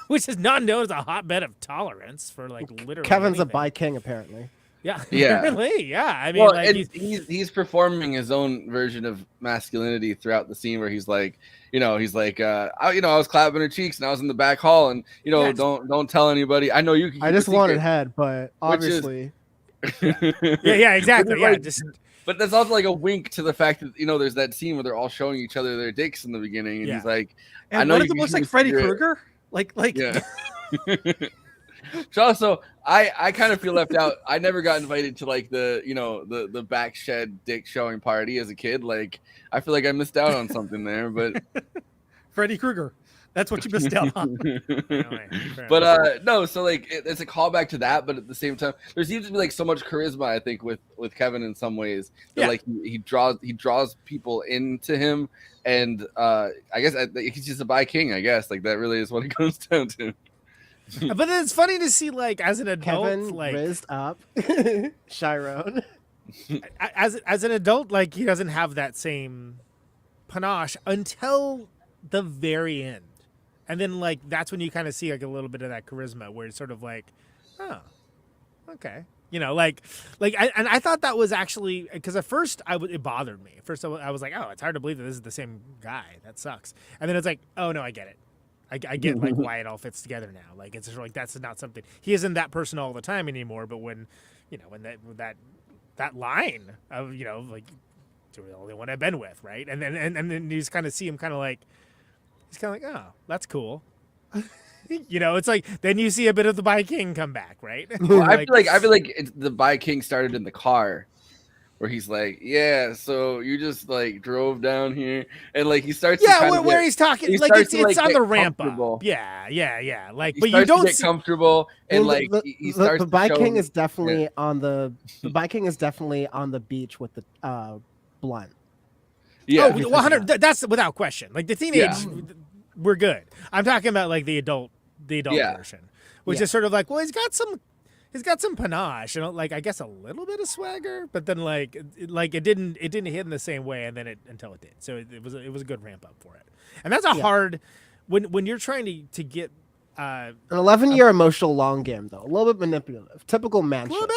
which is not known as a hotbed of tolerance for like literally. Kevin's anything. a bi king, apparently. Yeah. Yeah. Really? Yeah. I mean, Well, like, and he's performing his own version of masculinity throughout the scene where he's like, I was clapping her cheeks and I was in the back hall and Yes. don't tell anybody. I know you can. I just wanted head, but obviously. yeah, exactly. Yeah, But that's also like a wink to the fact that there's that scene where they're all showing each other their dicks in the beginning, and he's like, And "I know one you of them can looks like use Freddy your-" Krueger. Like Yeah. So also, I kind of feel left out. I never got invited to like the back shed dick showing party as a kid. Like I feel like I missed out on something there. But Freddy Krueger. That's what you missed out on. But no, so like it's a callback to that, but at the same time, there seems to be like so much charisma, I think, with Kevin in some ways. That, like he draws people into him, and I guess he's just a bi king. I guess like that really is what it comes down to. But it's funny to see, like, as an adult, Kevin like raised up Chiron. As an adult, like, he doesn't have that same panache until the very end. And then, like, that's when you kind of see, like, a little bit of that charisma where it's sort of like, oh, okay. You know, I thought that was actually, because at first it bothered me. At first I was like, oh, it's hard to believe that this is the same guy. That sucks. And then it's like, oh, no, I get it. I get, like, why it all fits together now. Like, it's just like, that's not something, he isn't that person all the time anymore. But when, you know, when that line of, you know, like, you're the only one I've been with, right? And then you just kind of see him kind of like, he's kind of like, oh, that's cool. You know, it's like, then you see a bit of the Bi King come back, right? Well, I feel like the Bi King started in the car, where he's like, yeah, so you just like drove down here, and like he starts. Yeah, where he's talking, like it's on the ramp up. Yeah. Like, but you don't get comfortable, and like he starts. The Bi King is definitely on the Bi King is definitely on the beach with the blunt. Yeah, 100. That's without question. Like the teenage, we're good. I'm talking about like the adult version, which is sort of like, well, he's got some panache, you know, like I guess a little bit of swagger, but then like it didn't hit in the same way, and then until it did. So it was a good ramp up for it, and that's a hard when you're trying to get an 11-year emotional long game though, a little bit manipulative, typical man. A little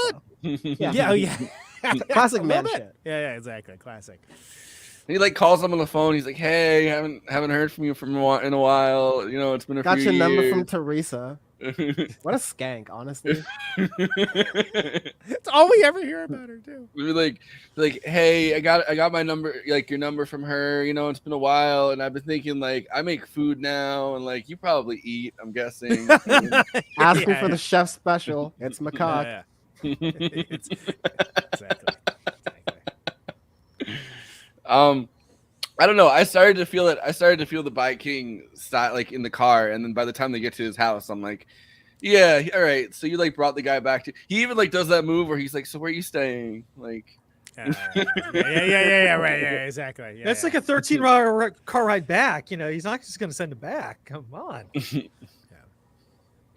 bit. Yeah. Classic man shit. Yeah, exactly, classic. He like calls him on the phone. He's like, "Hey, haven't heard from you in a while. You know, it's been a few years." Got your number from Teresa. What a skank, honestly. It's all we ever hear about her too. We were like, "Hey, I got my number, like your number from her. You know, it's been a while, and I've been thinking like I make food now, and like you probably eat. I'm guessing. Asking for the chef special. It's macaque. Exactly. I don't know. I started to feel it. I started to feel the Bi King like in the car, and then by the time they get to his house, I'm like, yeah, all right. So you like brought the guy back to. He even like does that move where he's like, so where are you staying? Like, right, exactly. That's like a 13-hour car ride back. You know, he's not just gonna send him back. Come on. He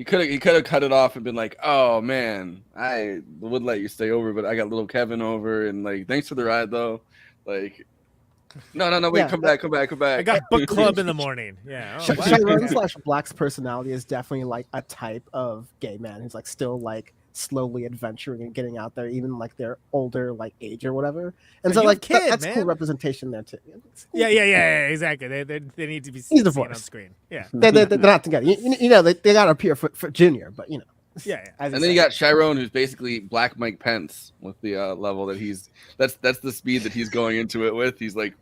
could have cut it off and been like, oh man, I would let you stay over, but I got little Kevin over, and like, thanks for the ride though. Like, no, wait, come back. I got book club in the morning. Yeah. Chiron / Black's personality is definitely like a type of gay man who's like still like slowly adventuring and getting out there, even like their older like age or whatever. And so like that's cool representation there too. Yeah, exactly. They need to be seen on screen. Yeah, they're not together. You know, they got to appear for Junior, but you know. Yeah. And then you got Chiron, who's basically Black Mike Pence with the level that he's. That's the speed that he's going into it with. He's like,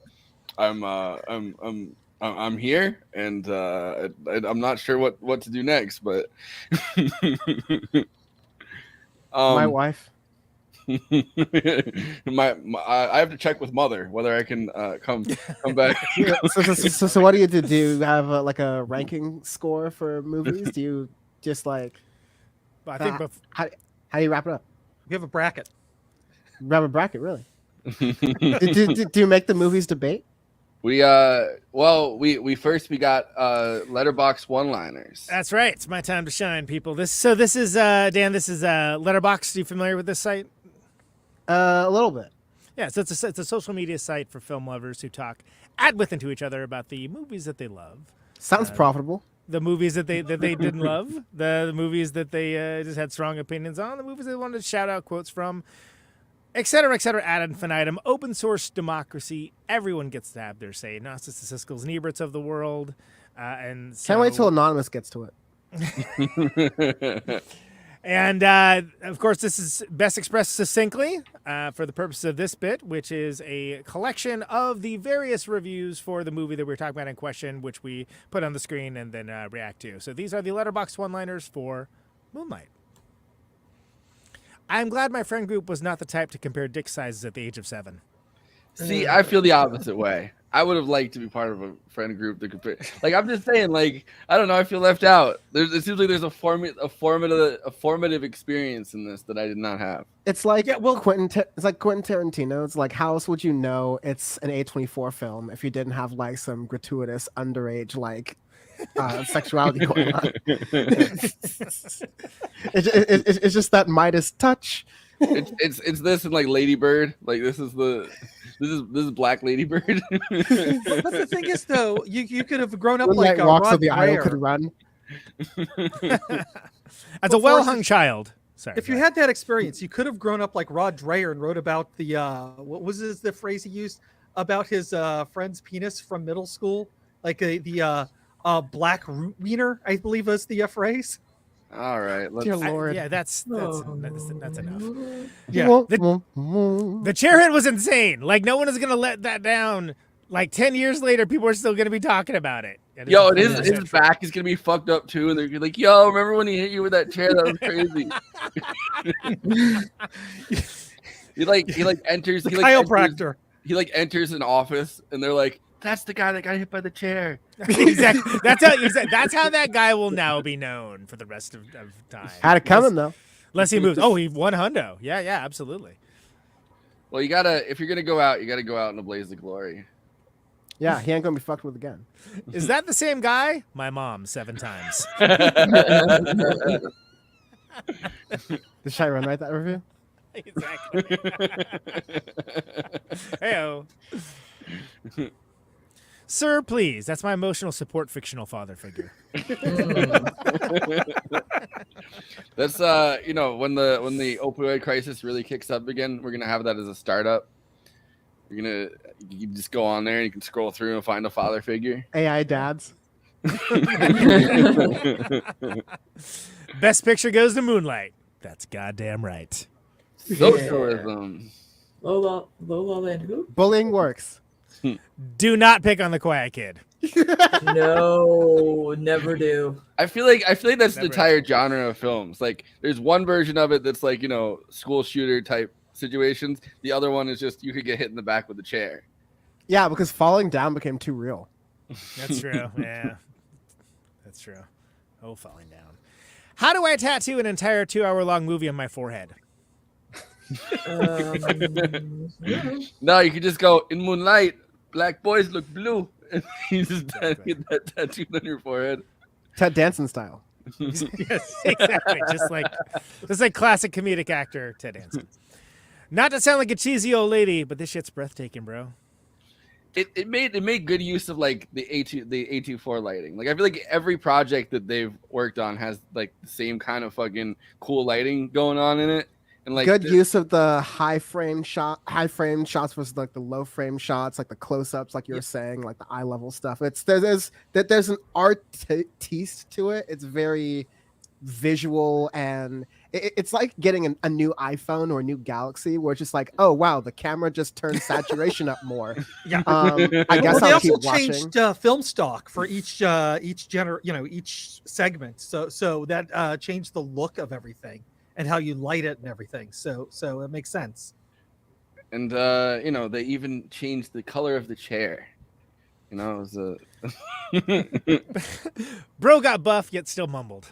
I'm here, and I'm not sure what to do next, but my wife. I have to check with mother whether I can come back. So what do you do? Do you have like a ranking score for movies? Do you just like? I think how do you wrap it up? We have a bracket. Wrap a bracket, really? do you make the movies debate? We got Letterboxd one-liners. That's right. It's my time to shine, people. This is Dan. This is Letterboxd. Are you familiar with this site? A little bit. Yeah. So it's a social media site for film lovers who talk with and to each other about the movies that they love. Sounds profitable. The movies that they didn't love, the movies that they just had strong opinions on, the movies they wanted to shout out quotes from, et cetera, ad infinitum. Open source democracy. Everyone gets to have their say. Not just the Siskel's and Eberts of the world. And so, can't wait till Anonymous gets to it. And of course, this is best expressed succinctly for the purpose of this bit, which is a collection of the various reviews for the movie that we're talking about in question, which we put on the screen and then react to. So these are the Letterboxd one-liners for Moonlight. I'm glad my friend group was not the type to compare dick sizes at the age of 7. See, I feel the opposite way. I would have liked to be part of a friend group that could like. I'm just saying, like, I don't know. I feel left out. It seems like there's a formative experience in this that I did not have. It's like Quentin Tarantino. It's like, how else would you know it's an A24 film if you didn't have like some gratuitous underage like sexuality going on? It's just that Midas touch. It's this and like Lady Bird. Like this is Black Lady Bird. But the thing is, though, you could have grown up Moonlight like a walks Rod so the idol Dreher. could run. As a well-hung child. Sorry. If you had that experience, you could have grown up like Rod Dreher and wrote about the what was the phrase he used about his friend's penis from middle school, like the black root wiener, I believe was the phrase. All right, Dear Lord. Yeah, that's enough. Yeah. The chairhead was insane. Like no one is gonna let that down. Like 10 years later, people are still gonna be talking about it. Yo, and his back is gonna be fucked up too, and they're gonna be like, "Yo, remember when he hit you with that chair? That was crazy." he enters. Chiropractor. He enters an office, and they're like, "That's the guy that got hit by the chair." Exactly. That's how that guy will now be known for the rest of time. Had it coming though. Unless he moves. Oh, he won hundo. Yeah, absolutely. Well, if you're gonna go out, you gotta go out in a blaze of glory. Yeah, he ain't gonna be fucked with again. Is that the same guy? My mom 7 times. Did Chiron write that review? Exactly. Heyo. Sir, please. That's my emotional support fictional father figure. That's when the opioid crisis really kicks up again, we're gonna have that as a startup. You just go on there and you can scroll through and find a father figure. AI dads. Best picture goes to Moonlight. That's goddamn right. Socialism. Lola and who? Bullying works. Do not pick on the quiet kid. No, never do. I feel like that's the entire genre of films. Like there's one version of it that's like, school shooter type situations. The other one is just you could get hit in the back with a chair. Yeah, because falling down became too real. That's true. Yeah. That's true. Oh, falling down. How do I tattoo an entire 2-hour-long movie on my forehead? No, you could just go in Moonlight. Black boys look blue, and you just get that tattooed on your forehead. Ted Danson style. Yes, exactly. Just like classic comedic actor Ted Danson. Not to sound like a cheesy old lady, but this shit's breathtaking, bro. It made good use of like the A24 lighting. Like I feel like every project that they've worked on has like the same kind of fucking cool lighting going on in it. And like good use of the high frame shots versus like the low frame shots, like the close-ups, like you were saying, like the eye level stuff. There's an art taste to it. It's very visual, and it's like getting a new iPhone or a new Galaxy, where it's just like, oh wow, the camera just turned saturation up more. Yeah, I guess they I'll also keep watching. changed film stock for each segment, so that changed the look of everything and how you light it and everything. So it makes sense. And they even changed the color of the chair. It was a bro got buff yet still mumbled.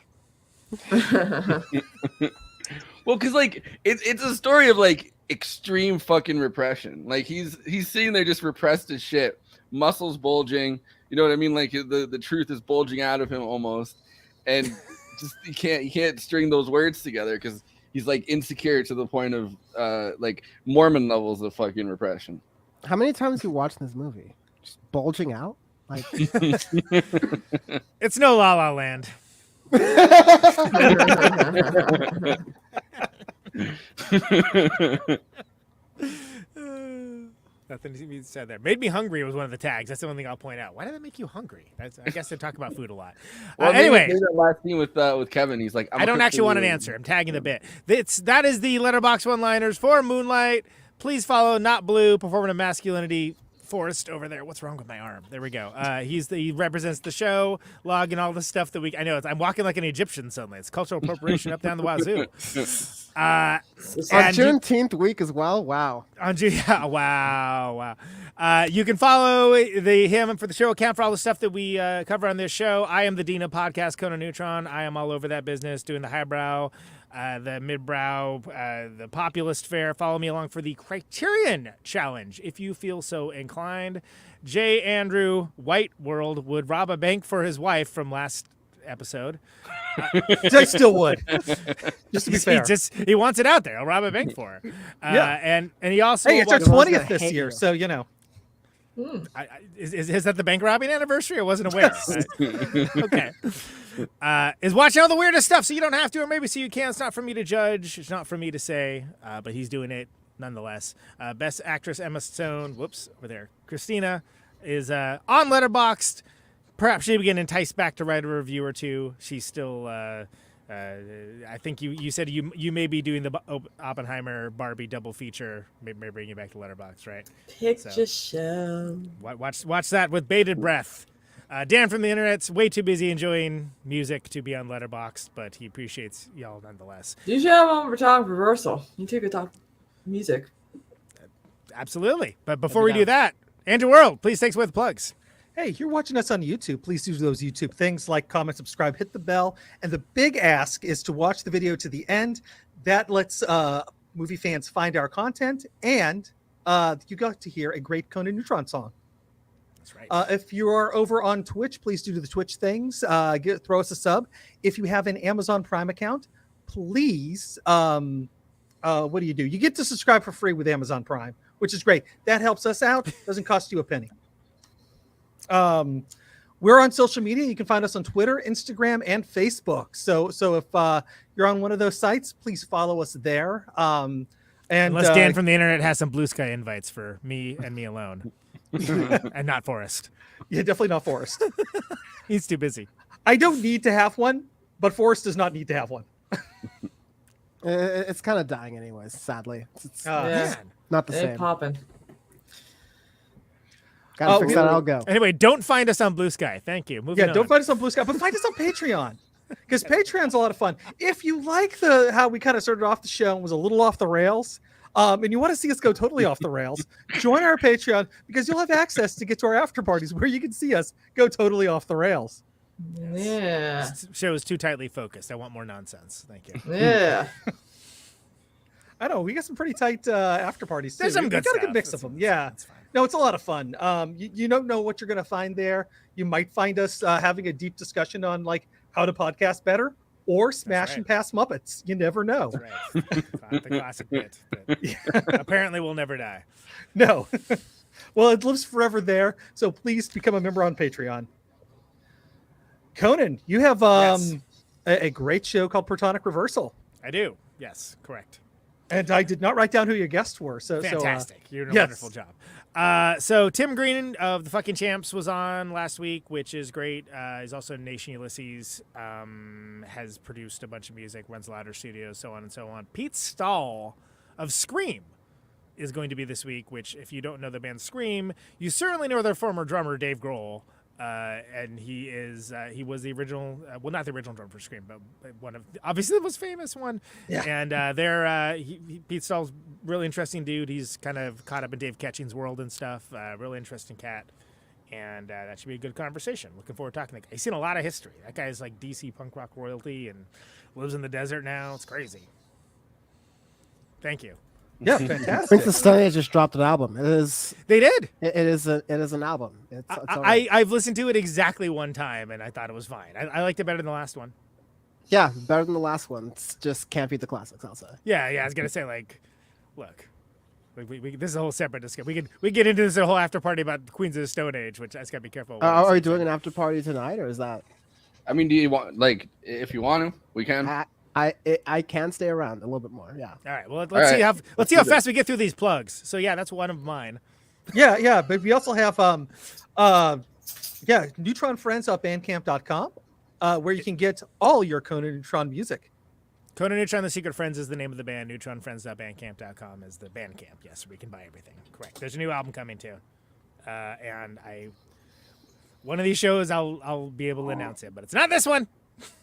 Well, because like it's a story of like extreme fucking repression. Like he's sitting there just repressed as shit, muscles bulging. You know what I mean? Like the truth is bulging out of him almost, and just he can't string those words together because he's like insecure to the point of like Mormon levels of fucking repression. How many times have you watched this movie? Just bulging out? Like it's no La La Land. Nothing to be said there. Made me hungry was one of the tags. That's the only thing I'll point out. Why did that make you hungry? I guess they talk about food a lot. Well, anyway, maybe that last scene with Kevin, he's like, I don't actually want an answer. I'm tagging the bit. That is the Letterboxd one-liners for Moonlight. Please follow Not Blue, Performative Masculinity, Forrest over there. What's wrong with my arm? There we go. He represents the show, log, and all the stuff that I'm walking like an Egyptian suddenly. It's cultural appropriation up down the wazoo. On Juneteenth week as well. Wow. On June, yeah, wow. You can follow him for the show account for all the stuff that we cover on this show. I am the Dean of Podcast, Conan Neutron. I am all over that business, doing the highbrow, the midbrow, the populist fare. Follow me along for the Criterion Challenge if you feel so inclined. J. Andrew White World would rob a bank for his wife from last episode. I still would. Just to be fair. He wants it out there. I'll rob a bank for her. And he also... Hey, it's our 20th this year, so, you know. Is that the bank robbing anniversary? I wasn't aware. Okay. Is watching all the weirdest stuff so you don't have to, or maybe so you can. It's not for me to judge. It's not for me to say, but he's doing it nonetheless. Best Actress Emma Stone, over there. Kristina is on Letterboxd. Perhaps she'll get enticed back to write a review or two. She's still, I think you said you may be doing the Oppenheimer Barbie double feature. Maybe bring you back to Letterboxd, right? Picture show. Watch that with bated breath. Dan from the internet's way too busy enjoying music to be on Letterboxd, but he appreciates y'all nonetheless. You should have one for talk reversal. You too could talk music. Absolutely. But before we do that, Andrew World, please take us with plugs. Hey, you're watching us on YouTube. Please do those YouTube things like comment, subscribe, hit the bell. And the big ask is to watch the video to the end. That lets movie fans find our content. And you got to hear a great Conan Neutron song. That's right. If you are over on Twitch, please do the Twitch things. Throw us a sub. If you have an Amazon Prime account, please, what do? You get to subscribe for free with Amazon Prime, which is great. That helps us out. Doesn't cost you a penny. We're on social media. You can find us on Twitter, Instagram, and Facebook. So if you're on one of those sites, please follow us there. And unless Dan from the internet has some Blue Sky invites for me and me alone, and not Forrest. Yeah, definitely not Forrest. He's too busy. I don't need to have one, but Forrest does not need to have one. It's kind of dying anyways, sadly. It's Yeah. not the They same. popping. Gotta fix that, I'll go. Anyway, don't find us on Blue Sky. Thank you. Moving on. Don't find us on Blue Sky, but find us on Patreon. Because Patreon's a lot of fun. If you like how we kind of started off the show and was a little off the rails, and you want to see us go totally off the rails, join our Patreon because you'll have access to get to our after parties where you can see us go totally off the rails. Yeah. This show is too tightly focused. I want more nonsense. Thank you. Yeah. I know we got some pretty tight after parties. There's too. some We good got a stuff. good mix of them. Yeah. No, it's a lot of fun. You don't know what you're going to find there. You might find us having a deep discussion on like how to podcast better or smash and pass Muppets. You never know. That's right. The classic bit. That apparently will never die. No. Well, it lives forever there. So please become a member on Patreon. Conan, you have a great show called Protonic Reversal. I do. Yes, correct. And I did not write down who your guests were. Fantastic. You're doing a wonderful job. So Tim Green of the Fucking Champs was on last week, which is great. He's also in Nation Ulysses, has produced a bunch of music, runs Louder Studios, so on and so on. Pete Stahl of Scream is going to be this week, which if you don't know the band Scream, you certainly know their former drummer, Dave Grohl. And he was the original, well, not the original drummer for Scream, but one of obviously the most famous one. Yeah. And Pete Stahl's really interesting dude. He's kind of caught up in Dave Ketching's world and stuff. Really interesting cat, and that should be a good conversation. Looking forward to talking to that guy. He's seen a lot of history. That guy's like DC punk rock royalty and lives in the desert now. It's crazy. Thank you. Yeah, fantastic. Prince of Stone Age just dropped an album. It is. They did. It is an album. I've listened to it exactly one time, and I thought it was fine. I liked it better than the last one. Yeah, better than the last one. It's just can't beat the classics, I'll say. Yeah. I was gonna say, like, look, this is a whole separate discussion. We get into this whole after party about Queens of the Stone Age, which I just gotta be careful. Are we doing an after party tonight, or is that? I mean, do you want if you want to, we can. I can stay around a little bit more. Yeah. All right. Well, let's see how fast we get through these plugs. So yeah, that's one of mine. Yeah. But we also have neutronfriends.bandcamp.com, where you can get all your Conan Neutron music. Conan Neutron, The Secret Friends is the name of the band. Neutronfriends.bandcamp.com is the band camp. Yes, we can buy everything. Correct. There's a new album coming too, and one of these shows I'll be able to announce it, but it's not this one.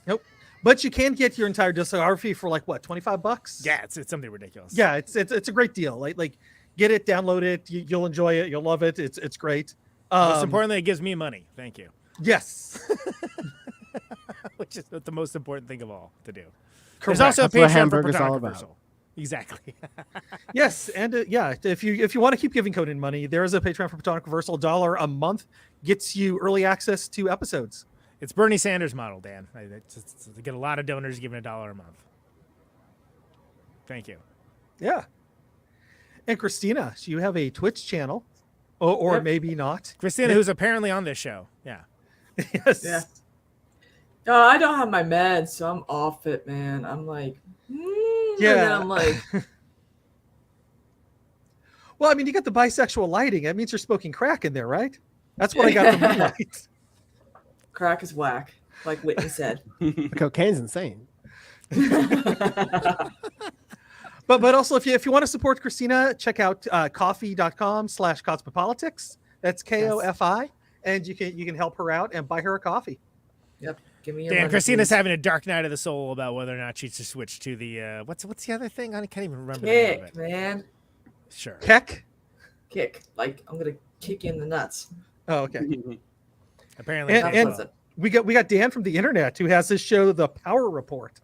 Nope. But you can get your entire discography for like what, $25? Yeah, it's something ridiculous. Yeah, it's a great deal. Like get it, download it. You'll enjoy it. You'll love it. It's great. Most importantly, it gives me money. Thank you. Yes. Which is the most important thing of all to do. Correct. There's also That's a what Patreon for Hamburger's all Platonic about. Reversal. Exactly. Yes, and if you want to keep giving Conan money, there is a Patreon for Platonic Reversal. $1 a month gets you early access to episodes. It's Bernie Sanders' model, Dan. They get a lot of donors giving $1 a month. Thank you. Yeah. And Kristina, so you have a Twitch channel, or Yep. maybe not. Kristina, who's apparently on this show. Yeah. Yes. Yeah. No, I don't have my meds, so I'm off it, man. I'm like, and then I'm like, Well, I mean, you got the bisexual lighting. That means you're smoking crack in there, right? That's what I got from Moonlight. crack is whack, like Whitney said. Cocaine's insane. But also, if you want to support Kristina, check out coffee.com/cosmopolitics. That's KOFI, and you can help her out and buy her a coffee. Yep. Give me your Dan, money, Christina's please. having a dark night of the soul about whether or not she should switch to the what's the other thing? I can't even remember the name of Kick, it. man. Sure. Kick. Like I'm gonna kick you in the nuts. Oh, okay. Apparently, and we got Dan from the internet who has this show, The Power Report.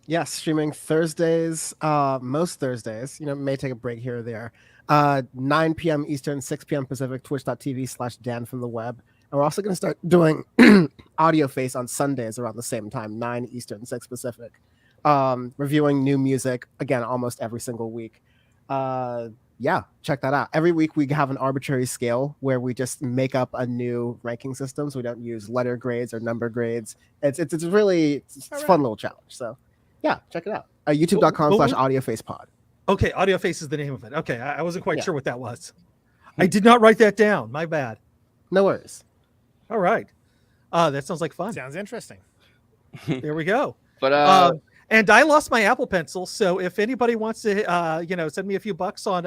Yes, streaming Thursdays, most Thursdays. May take a break here or there. 9 p.m. Eastern, 6 p.m. Pacific, twitch.tv/Dan from the web. And we're also going to start doing Audio Face on Sundays around the same time, 9 Eastern, 6 Pacific. Reviewing new music, again, almost every single week. Yeah, check that out. Every week we have an arbitrary scale where we just make up a new ranking system. So we don't use letter grades or number grades. It's really a fun little challenge. So yeah, check it out. YouTube.com/AudioFacePod. Okay, Audio Face is the name of it. Okay, I wasn't quite sure what that was. I did not write that down. My bad. No worries. All right. That sounds like fun. Sounds interesting. There we go. But and I lost my Apple Pencil, so if anybody wants to, send me a few bucks on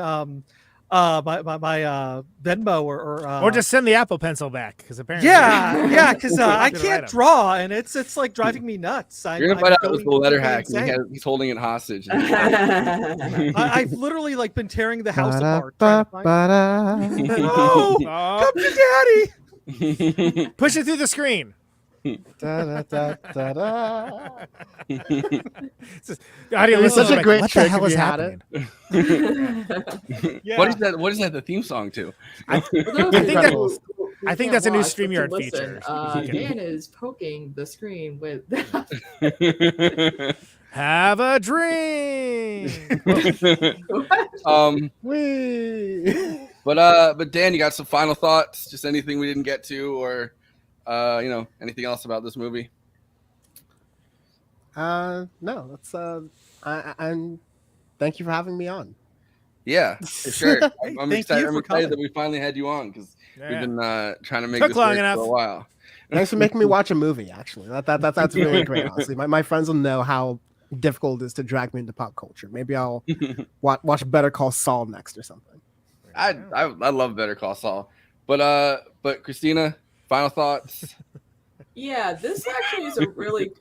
my Venmo or just send the Apple Pencil back because apparently because I can't draw and it's like driving me nuts. You're gonna find out it was the letter hack. And he's holding it hostage. I've literally like been tearing the house apart. Trying to find... No, come to daddy. Push it through the screen. Audio It's such a like, great what trick the hell if is you had happening? What is that? What is that? The theme song to? I think that's a new StreamYard feature. Dan is poking the screen with. Have a drink. But Dan, you got some final thoughts? Just anything we didn't get to, or anything else about this movie? No, that's I'm thank you for having me on. Yeah, for sure. I'm Thank excited. you I'm for excited coming. that we finally had you on because we've been trying to make Took this long work enough. for a while. Thanks for making me watch a movie. Actually, that's really great. Honestly, my friends will know how difficult it is to drag me into pop culture. Maybe I'll watch Better Call Saul next or something. I love Better Call Saul, but Kristina, final thoughts. Yeah, this actually is a really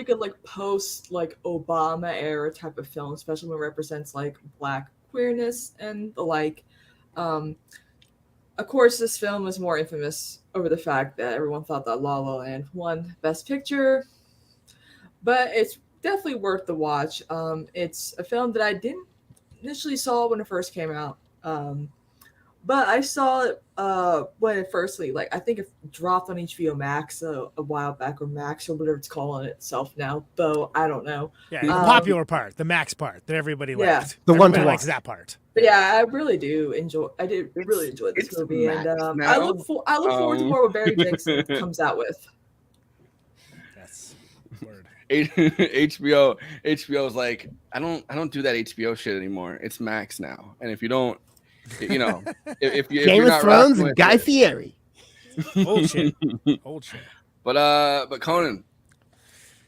good like post like Obama era type of film, especially when it represents like Black queerness and the like. Of course, this film was more infamous over the fact that everyone thought that La La Land won Best Picture, but it's definitely worth the watch. It's a film that I didn't initially saw when it first came out. But I saw it when it firstly, like I think it dropped on HBO Max a while back, or Max or whatever it's calling itself now. Though I don't know. Yeah, the popular part, the Max part that everybody liked. The one to Everybody likes watch. that part. But yeah, I really do enjoy. I did really enjoy this movie, and I look forward to more what Barry Jenkins comes out with. That's HBO is like, I don't do that HBO shit anymore. It's Max now, and if you don't, if Game you're of not Thrones rocking and with Guy it- Fieri. Old shit. Old shit. But Conan,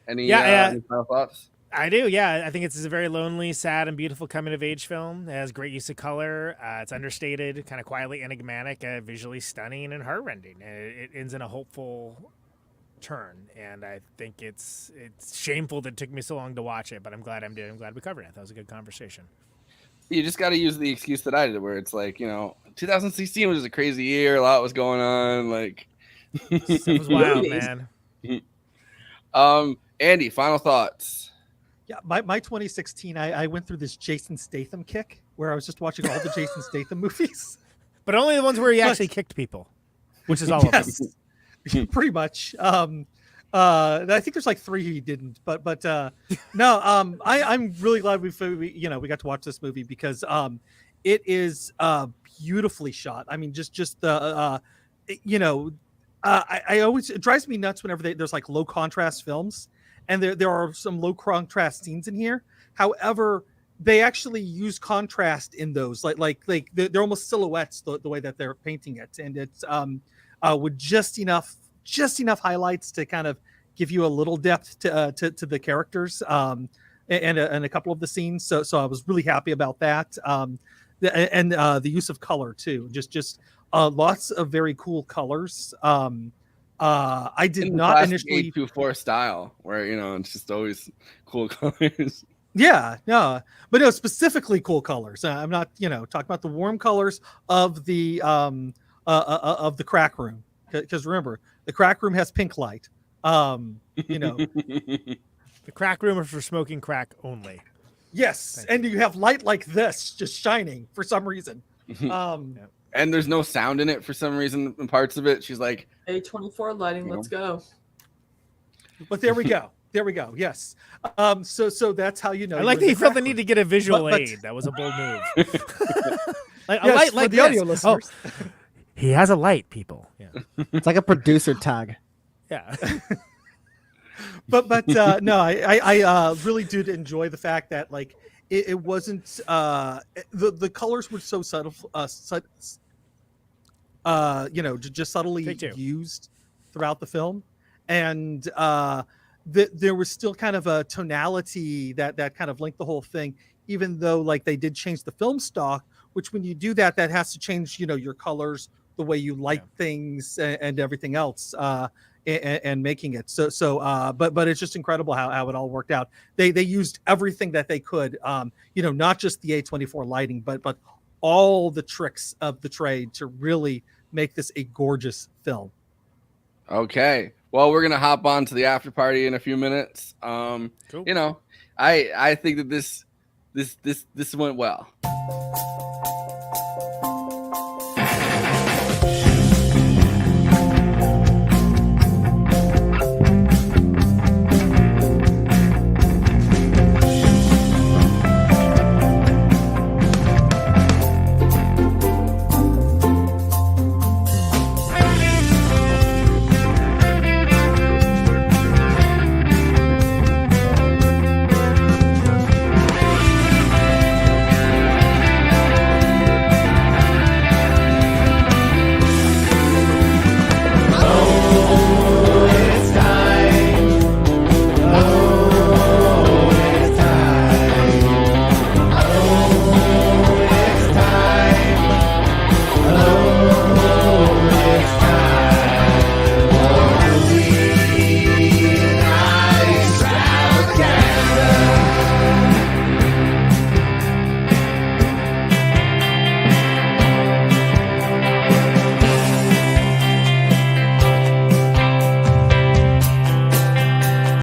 any final thoughts? I do, yeah. I think it's a very lonely, sad, and beautiful coming-of-age film. It has great use of color. It's understated, kind of quietly enigmatic, visually stunning, and heart-rending. It ends in a hopeful turn, and I think it's shameful that it took me so long to watch it. But I'm glad I'm glad we covered it. That was a good conversation. You just got to use the excuse that I did, where it's like, 2016 was a crazy year. A lot was going on. Like, Stuff was wild, man. Andy, final thoughts. Yeah, my 2016, I went through this Jason Statham kick where I was just watching all the Jason Statham movies, but only the ones where he actually kicked people, which is all of them. Pretty much. I think there's like 3 he didn't, but no. I'm really glad we got to watch this movie because it is beautifully shot. I mean, just the I always, it drives me nuts whenever there's like low contrast films, and there are some low contrast scenes in here. However, they actually use contrast in those, like they're almost silhouettes the way that they're painting it, and it's with just enough highlights to kind of give you a little depth to the characters and a couple of the scenes. So I was really happy about that. And the use of color too, just lots of very cool colors. I did not initially 824 style where it's just always cool colors. Yeah, no, but no, specifically cool colors. I'm not talking about the warm colors of the crack room, because remember the crack room has pink light. The crack room is for smoking crack only. Yes, and you have light like this just shining for some reason. And there's no sound in it for some reason in parts of it. She's like, A24 lighting, let's go. But there we go. There we go. Yes. So that's how you know. I like that you felt the need to get a visual aid. That was a bold move. A light like the audio listeners. Oh, he has a light, people. Yeah. It's like a producer tag. Yeah. but no, I really did enjoy the fact that like it wasn't the colors were so subtle, just subtly used throughout the film, and there was still kind of a tonality that kind of linked the whole thing, even though like they did change the film stock, which when you do that has to change your colors, the way you light things and everything else. And making it but it's just incredible how it all worked out. They used everything that they could, not just the A24 lighting, but all the tricks of the trade to really make this a gorgeous film. Okay, well, we're gonna hop on to the after party in a few minutes. Cool. I think that this went well.